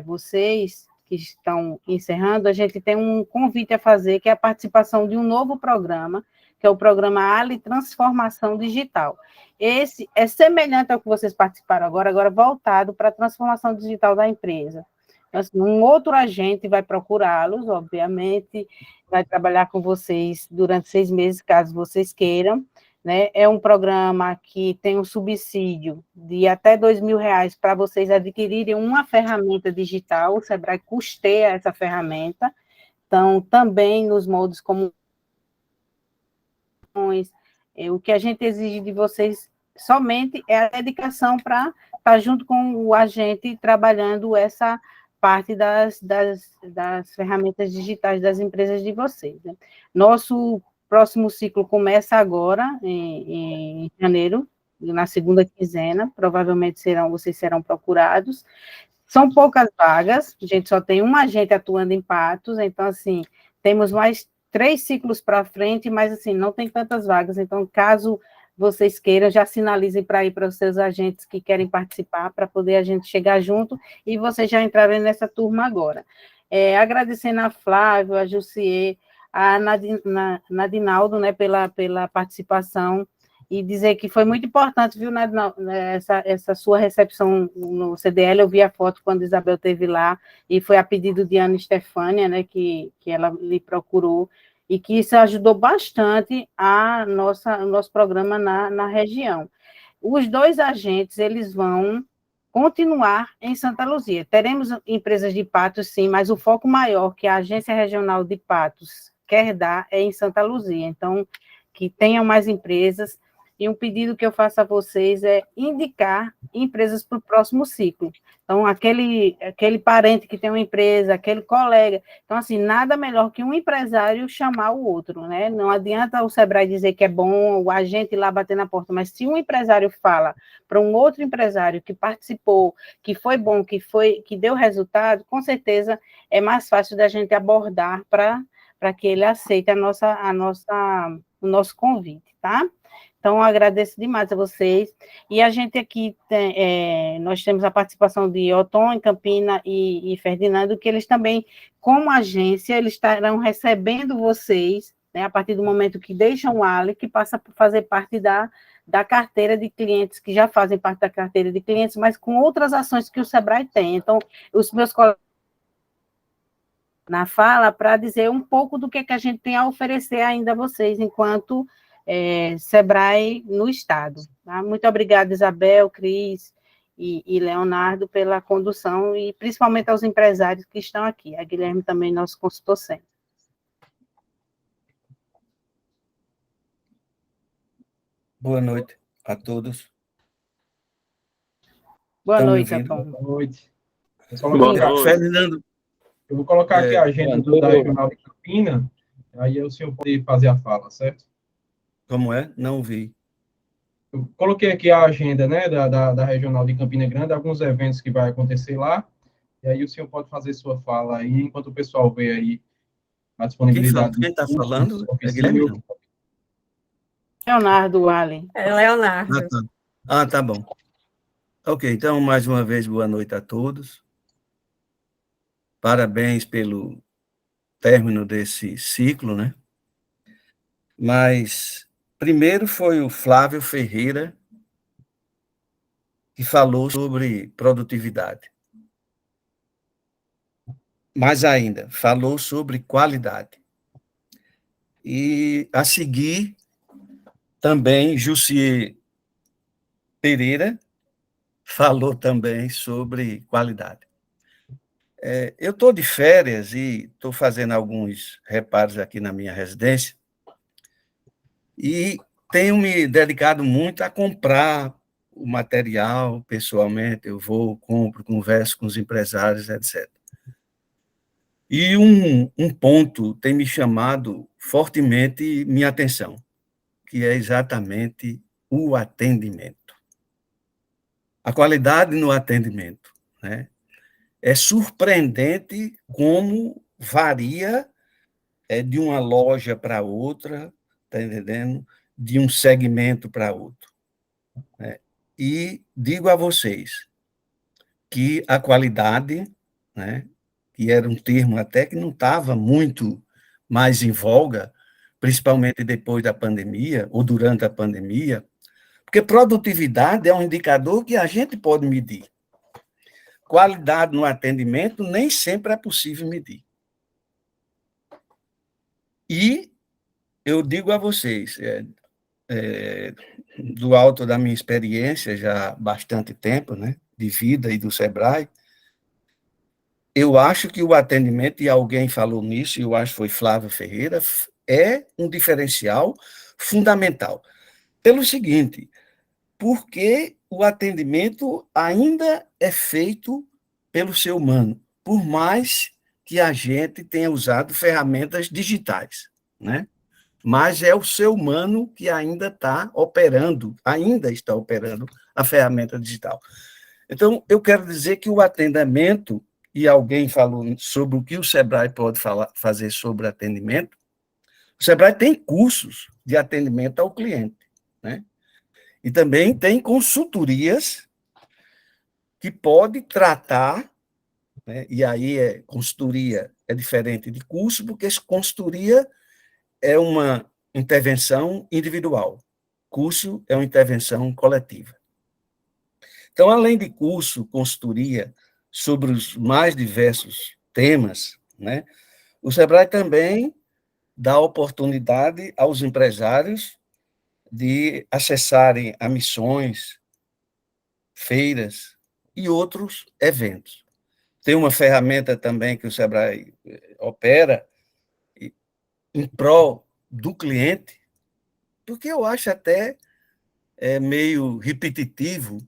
vocês que estão encerrando, a gente tem um convite a fazer, que é a participação de um novo programa, que é o programa Ali Transformação Digital. Esse é semelhante ao que vocês participaram agora voltado para a transformação digital da empresa. Então, assim, um outro agente vai procurá-los, obviamente, vai trabalhar com vocês durante 6 meses, caso vocês queiram, né? É um programa que tem um subsídio de até R$2.000 para vocês adquirirem uma ferramenta digital, o Sebrae custeia essa ferramenta, então, também nos moldes como o que a gente exige de vocês somente é a dedicação para estar junto com o agente trabalhando essa parte das ferramentas digitais das empresas de vocês, né? Nosso próximo ciclo começa agora, em janeiro, na segunda quinzena, provavelmente vocês serão procurados. São poucas vagas, a gente só tem um agente atuando em Patos, então, assim, temos mais 3 ciclos para frente, mas, assim, não tem tantas vagas, então, caso vocês queiram, já sinalizem para ir para os seus agentes que querem participar, para poder a gente chegar junto, e vocês já entrarem nessa turma agora. Agradecendo a Flávio, a Jussier, a Nadinaldo, né, pela participação, e dizer que foi muito importante, viu, Nadinaldo, essa sua recepção no CDL, eu vi a foto quando Isabel esteve lá, e foi a pedido de Ana Estefânia, né, que ela lhe procurou, e que isso ajudou bastante o nosso programa na região. Os 2 agentes, eles vão continuar em Santa Luzia. Teremos empresas de Patos, sim, mas o foco maior que a Agência Regional de Patos quer dar é em Santa Luzia. Então, que tenham mais empresas. E um pedido que eu faço a vocês é indicar empresas para o próximo ciclo. Então, aquele parente que tem uma empresa, aquele colega. Então, assim, nada melhor que um empresário chamar o outro, né? Não adianta o Sebrae dizer que é bom, o agente ir lá bater na porta, mas se um empresário fala para um outro empresário que participou, que foi bom, que deu resultado, com certeza é mais fácil da gente abordar para que ele aceite o nosso convite, tá? Então, eu agradeço demais a vocês. E a gente aqui, nós temos a participação de Otom, Campina e Ferdinando, que eles também, como agência, eles estarão recebendo vocês, né, a partir do momento que deixam o Ali, que passa a fazer parte da carteira de clientes, que já fazem parte da carteira de clientes, mas com outras ações que o Sebrae tem. Então, os meus colegas na fala para dizer um pouco do que a gente tem a oferecer ainda a vocês, enquanto Sebrae no Estado. Tá? Muito obrigada, Isabel, Cris e Leonardo, pela condução, e principalmente aos empresários que estão aqui. A Guilherme também, nosso consultor sênior. Boa noite a todos. Boa Estão me noite, ouvindo? Antônio. Boa noite. Fernando. Eu vou colocar aqui a agenda da Regional de Campina, aí o senhor pode fazer a fala, certo? Como é? Não vi. Eu coloquei aqui a agenda, né, da Regional de Campina Grande, alguns eventos que vai acontecer lá, e aí o senhor pode fazer sua fala aí, enquanto o pessoal vê aí a disponibilidade. Quem está falando? É Guilherme, não? Leonardo, Allen. É Leonardo. Tá bom. Ok, então, mais uma vez, boa noite a todos. Parabéns pelo término desse ciclo, né? Mas, primeiro foi o Flávio Ferreira, que falou sobre produtividade. Mais ainda, falou sobre qualidade. E, a seguir, também Jussier Pereira falou também sobre qualidade. Eu estou de férias e estou fazendo alguns reparos aqui na minha residência e tenho me dedicado muito a comprar o material pessoalmente. Eu vou, compro, converso com os empresários, etc. E um ponto tem me chamado fortemente minha atenção, que é exatamente o atendimento. A qualidade no atendimento, né? É surpreendente como varia de uma loja para outra, está entendendo? De um segmento para outro. Né? E digo a vocês que a qualidade, né, que era um termo até que não estava muito mais em voga, principalmente depois da pandemia, ou durante a pandemia, porque produtividade é um indicador que a gente pode medir. Qualidade no atendimento nem sempre é possível medir. E eu digo a vocês, do alto da minha experiência, já há bastante tempo, né, de vida e do SEBRAE, eu acho que o atendimento, e alguém falou nisso, e eu acho que foi Flávio Ferreira, é um diferencial fundamental. Pelo seguinte, porque o atendimento ainda é feito pelo ser humano, por mais que a gente tenha usado ferramentas digitais, né? Mas é o ser humano que ainda está operando a ferramenta digital. Então, eu quero dizer que o atendimento, e alguém falou sobre o que o SEBRAE pode fazer sobre atendimento, o SEBRAE tem cursos de atendimento ao cliente, né? E também tem consultorias que pode tratar, né? E aí consultoria é diferente de curso, porque consultoria é uma intervenção individual, curso é uma intervenção coletiva. Então, além de curso, consultoria sobre os mais diversos temas, né, o SEBRAE também dá oportunidade aos empresários de acessarem a missões, feiras e outros eventos. Tem uma ferramenta também que o SEBRAE opera em prol do cliente, porque eu acho até meio repetitivo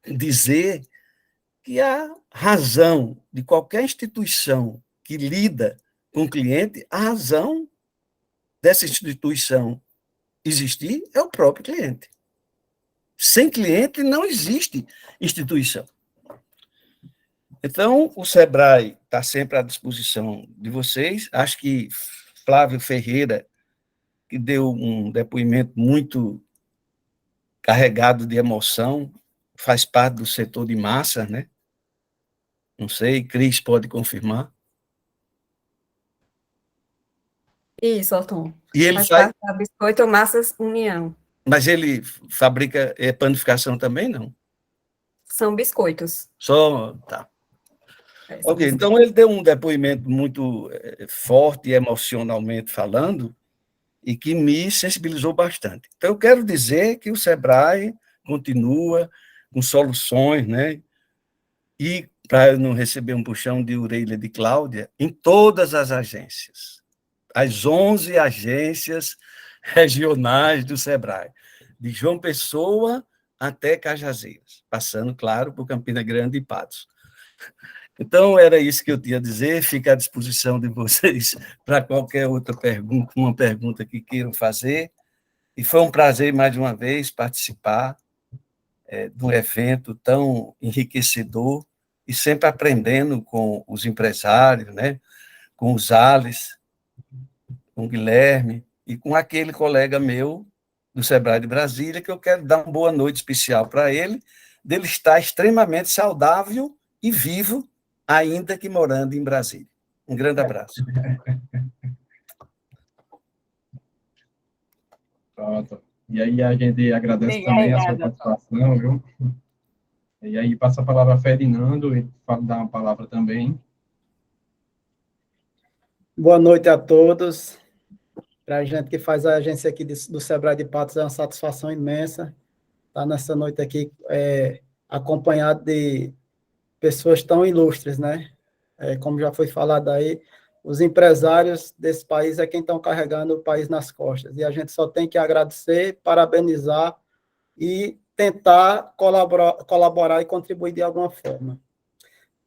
dizer que a razão de qualquer instituição que lida com o cliente, a razão dessa instituição existir é o próprio cliente. Sem cliente não existe instituição. Então, o SEBRAE está sempre à disposição de vocês. Acho que Flávio Ferreira, que deu um depoimento muito carregado de emoção, faz parte do setor de massa, né? Não sei, Cris pode confirmar. Isso, Alton. E ele Faz faz... parte da Biscoito Massas União. Mas ele fabrica panificação também, não? São biscoitos. Só, tá. São Ok, então ele deu um depoimento muito forte, emocionalmente falando, e que me sensibilizou bastante. Então, eu quero dizer que o SEBRAE continua com soluções, né? E, para eu não receber um puxão de orelha de Cláudia, em todas as agências, as 11 agências regionais do SEBRAE, de João Pessoa até Cajazeiras, passando, claro, por Campina Grande e Patos. Então, era isso que eu tinha a dizer, fica à disposição de vocês para qualquer outra pergunta, uma pergunta que queiram fazer, e foi um prazer, mais uma vez, participar de um evento tão enriquecedor, e sempre aprendendo com os empresários, né? Com os Ales, com o Guilherme, e com aquele colega meu do SEBRAE de Brasília, que eu quero dar uma boa noite especial para ele, dele estar extremamente saudável e vivo, ainda que morando em Brasília. Um grande abraço. Pronto. E aí a gente agradece também a sua participação, viu? E aí passa a palavra a Ferdinando, e dá uma palavra também. Boa noite a todos. Para a gente que faz a agência aqui do SEBRAE de Patos, é uma satisfação imensa estar nessa noite aqui acompanhado de pessoas tão ilustres, né? Como já foi falado aí, os empresários desse país é quem estão carregando o país nas costas. E a gente só tem que agradecer, parabenizar e tentar colaborar e contribuir de alguma forma.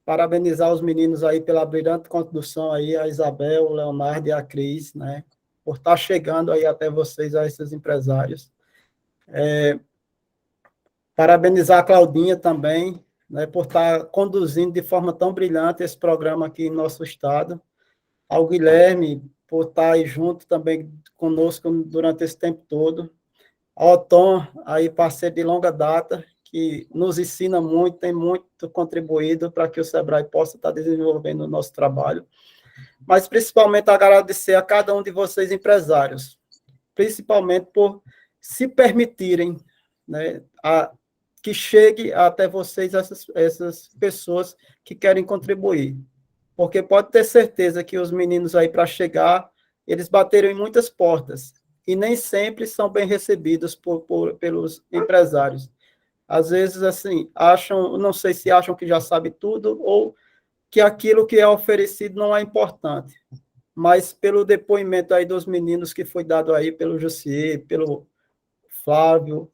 Parabenizar os meninos aí pela brilhante condução aí, a Isabel, o Leonardo e a Cris, né? Por estar chegando aí até vocês, a esses empresários. Parabenizar a Claudinha também, né, por estar conduzindo de forma tão brilhante esse programa aqui em nosso estado. Ao Guilherme, por estar aí junto também conosco durante esse tempo todo. Ao Tom, aí parceiro de longa data, que nos ensina muito, tem muito contribuído para que o SEBRAE possa estar desenvolvendo o nosso trabalho, mas principalmente agradecer a cada um de vocês, empresários, principalmente por se permitirem, né, que chegue até vocês essas pessoas que querem contribuir. Porque pode ter certeza que os meninos aí, para chegar, eles bateram em muitas portas, e nem sempre são bem recebidos pelos empresários. Às vezes, assim, não sei se acham que já sabe tudo, ou que aquilo que é oferecido não é importante. Mas pelo depoimento aí dos meninos que foi dado aí pelo Jussier, pelo Flávio,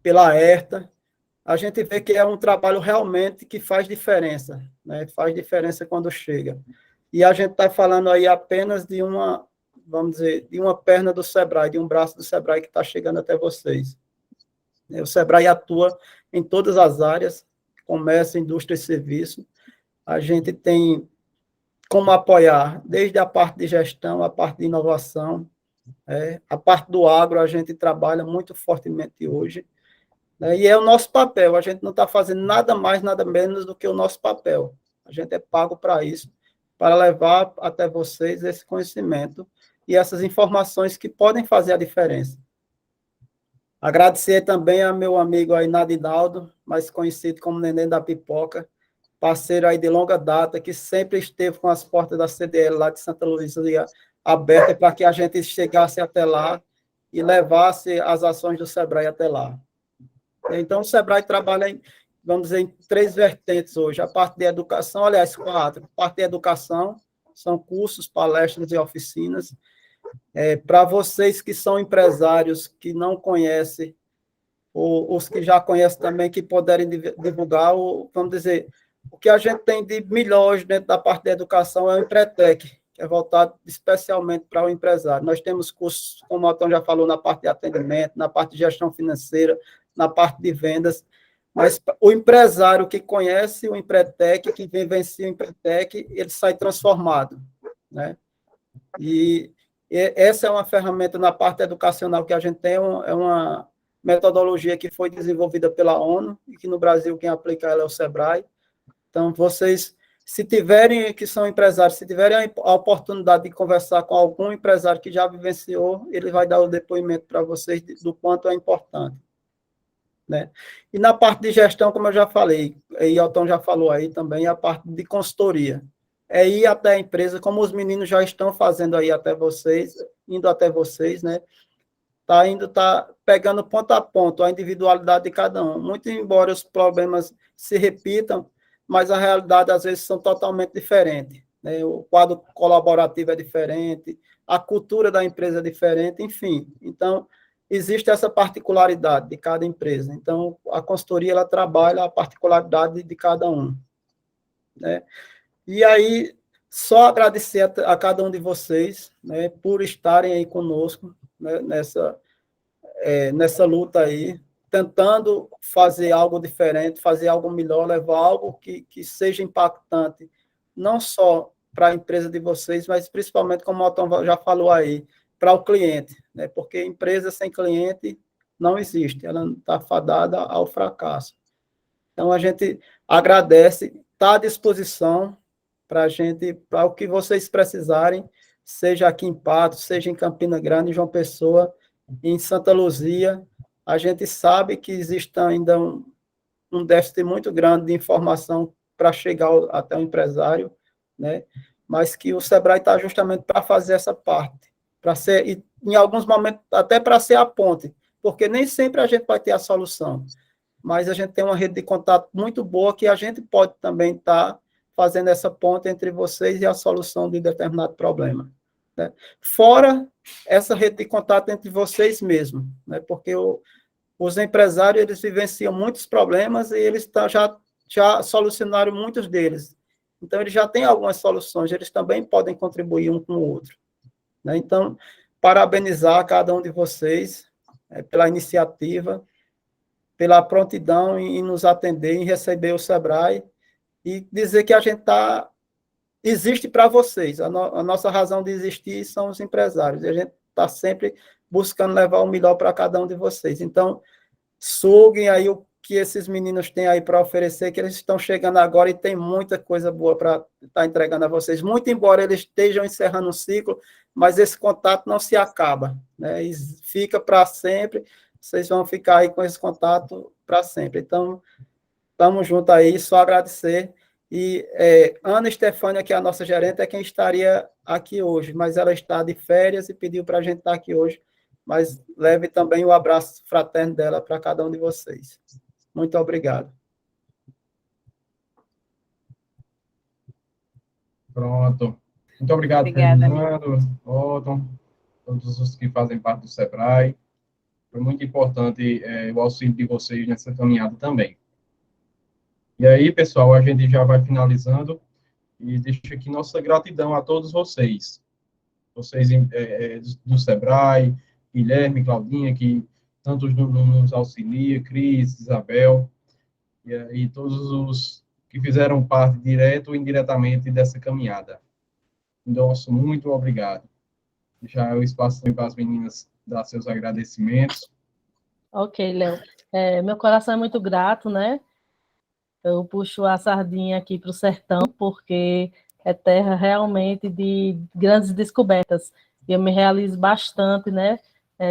pela Herta, a gente vê que é um trabalho realmente que faz diferença, né? Faz diferença quando chega. E a gente está falando aí apenas de uma, vamos dizer, de uma perna do SEBRAE, de um braço do SEBRAE que está chegando até vocês. O SEBRAE atua em todas as áreas, comércio, indústria e serviço. A gente tem como apoiar, desde a parte de gestão, a parte de inovação, a parte do agro, a gente trabalha muito fortemente hoje, né? E é o nosso papel, a gente não está fazendo nada mais, nada menos do que o nosso papel. A gente é pago para isso, para levar até vocês esse conhecimento e essas informações que podem fazer a diferença. Agradecer também ao meu amigo aí, Nadinaldo, mais conhecido como Neném da Pipoca, parceiro aí de longa data, que sempre esteve com as portas da CDL lá de Santa Luzia abertas para que a gente chegasse até lá e levasse as ações do SEBRAE até lá. Então, o SEBRAE trabalha, vamos dizer, em 3 vertentes hoje. A parte de educação, aliás, 4. A parte de educação, são cursos, palestras e oficinas. Para vocês que são empresários, que não conhecem, ou os que já conhecem também, que puderem divulgar, vamos dizer, o que a gente tem de melhores dentro da parte da educação é o Empretec, que é voltado especialmente para o empresário. Nós temos cursos, como o Otton já falou, na parte de atendimento, na parte de gestão financeira, na parte de vendas, mas o empresário que conhece o Empretec, que vivencia o Empretec, ele sai transformado, né? E essa é uma ferramenta na parte educacional que a gente tem, é uma metodologia que foi desenvolvida pela ONU, e que no Brasil quem aplica ela é o SEBRAE. Então, vocês, se tiverem, que são empresários, se tiverem a oportunidade de conversar com algum empresário que já vivenciou, ele vai dar o depoimento para vocês do quanto é importante, né? E na parte de gestão, como eu já falei, e o Otton já falou aí também, a parte de consultoria. É ir até a empresa, como os meninos já estão fazendo aí até vocês, indo até vocês, né? Tá pegando ponto a ponto a individualidade de cada um. Muito embora os problemas se repitam, mas a realidade, às vezes, são totalmente diferentes, né? O quadro colaborativo é diferente, a cultura da empresa é diferente, enfim. Então, existe essa particularidade de cada empresa. Então, a consultoria, ela trabalha a particularidade de cada um, né? E aí, só agradecer a cada um de vocês, né, por estarem aí conosco, né, nessa luta aí, tentando fazer algo diferente, fazer algo melhor, levar algo que seja impactante, não só para a empresa de vocês, mas principalmente, como o Otton já falou aí, para o cliente, né? Porque empresa sem cliente não existe, ela está fadada ao fracasso. Então, a gente agradece, está à disposição para o que vocês precisarem, seja aqui em Patos, seja em Campina Grande, em João Pessoa, em Santa Luzia. A gente sabe que existe ainda um déficit muito grande de informação para chegar até o empresário, né? Mas que o SEBRAE está justamente para fazer essa parte, para ser, e em alguns momentos, até para ser a ponte, porque nem sempre a gente vai ter a solução, mas a gente tem uma rede de contato muito boa que a gente pode também estar fazendo essa ponte entre vocês e a solução de determinado problema, né? Fora essa rede de contato entre vocês mesmos, né? Porque os empresários, eles vivenciam muitos problemas e eles já solucionaram muitos deles. Então, eles já têm algumas soluções, eles também podem contribuir um com o outro, né? Então, parabenizar cada um de vocês pela iniciativa, pela prontidão em nos atender, em receber o SEBRAE, e dizer que a gente existe para vocês. A nossa razão de existir são os empresários, e a gente está sempre buscando levar o melhor para cada um de vocês. Então, suguem aí o que esses meninos têm aí para oferecer, que eles estão chegando agora e tem muita coisa boa para estar entregando a vocês. Muito embora eles estejam encerrando um ciclo, mas esse contato não se acaba, né? E fica para sempre, vocês vão ficar aí com esse contato para sempre. Então, estamos juntos aí, só agradecer. E Ana Stefânia, que é a nossa gerente, é quem estaria aqui hoje, mas ela está de férias e pediu para a gente estar aqui hoje, mas leve também o abraço fraterno dela para cada um de vocês. Muito obrigado. Pronto. Muito obrigado, Obrigada, Fernando, Otton, todos os que fazem parte do SEBRAE. Foi muito importante o auxílio de vocês nessa caminhada também. E aí, pessoal, a gente já vai finalizando e deixo aqui nossa gratidão a todos vocês. Vocês do SEBRAE, Guilherme, Claudinha, que tantos nos auxilia, Cris, Isabel, e todos os que fizeram parte, direto ou indiretamente, dessa caminhada. Nosso muito obrigado. Já é o espaço para as meninas dar seus agradecimentos. Ok, Léo. Meu coração é muito grato, né? Eu puxo a sardinha aqui para o sertão, porque é terra realmente de grandes descobertas. Eu me realizo bastante, né?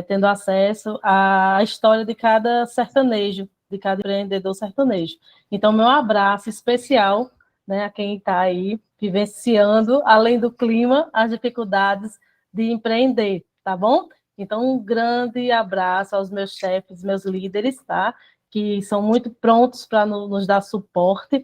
Tendo acesso à história de cada sertanejo, de cada empreendedor sertanejo. Então, meu abraço especial, né, a quem está aí vivenciando, além do clima, as dificuldades de empreender, tá bom? Então, um grande abraço aos meus chefes, meus líderes, tá? Que são muito prontos para nos dar suporte,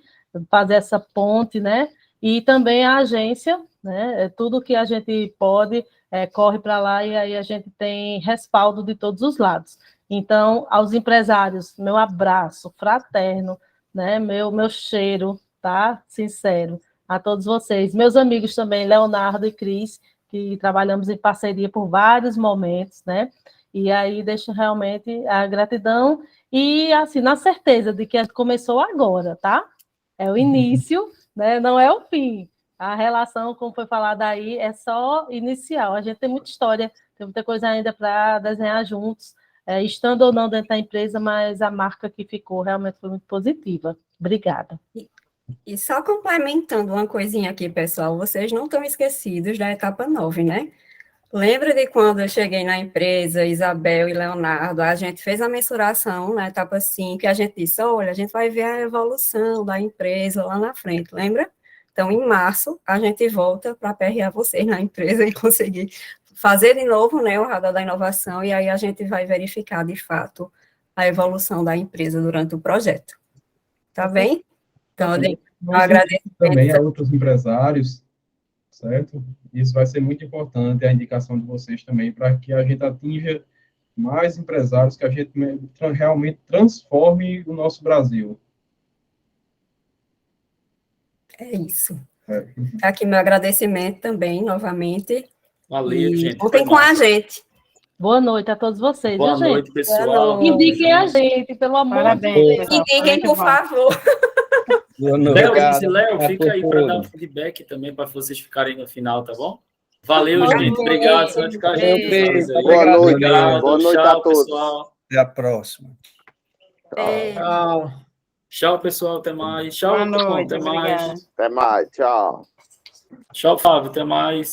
fazer essa ponte, né? E também a agência, né? Tudo que a gente pode, corre para lá e aí a gente tem respaldo de todos os lados. Então, aos empresários, meu abraço fraterno, né? Meu cheiro, tá? Sincero, a todos vocês. Meus amigos também, Leonardo e Cris, que trabalhamos em parceria por vários momentos, né? E aí deixo realmente a gratidão e, assim, na certeza de que começou agora, tá? É o início, né? Não é o fim. A relação, como foi falado aí, é só inicial. A gente tem muita história, tem muita coisa ainda para desenhar juntos, estando ou não dentro da empresa, mas a marca que ficou realmente foi muito positiva. Obrigada. E só complementando uma coisinha aqui, pessoal, vocês não estão esquecidos da etapa 9, né? Lembra de quando eu cheguei na empresa, Isabel e Leonardo, a gente fez a mensuração na etapa 5 e a gente disse, olha, a gente vai ver a evolução da empresa lá na frente, lembra? Então, em março, a gente volta para aperrear vocês na empresa e conseguir fazer de novo, né, o radar da inovação, e aí a gente vai verificar, de fato, a evolução da empresa durante o projeto. Tá bem? Então, eu agradeço também a outros empresários, certo? Isso vai ser muito importante, a indicação de vocês também, para que a gente atinja mais empresários, que a gente realmente transforme o nosso Brasil. É isso. Aqui meu agradecimento também, novamente. Valeu, gente. Contem com a gente. Boa noite a todos vocês. Boa noite, pessoal. Indiquem a gente, pelo amor de Deus. Indiquem, por favor. Léo, fica aí para dar um feedback também, para vocês ficarem no final, tá bom? Valeu, gente. Obrigado. Você vai ficar junto. Boa noite. Obrigado. Boa noite Tchau, a todos. pessoal. Até a próxima. Tchau. Tchau, pessoal. Até mais. Tchau, Boa noite, até mais. obrigada. Até mais. Tchau. Tchau, Fábio. Até mais.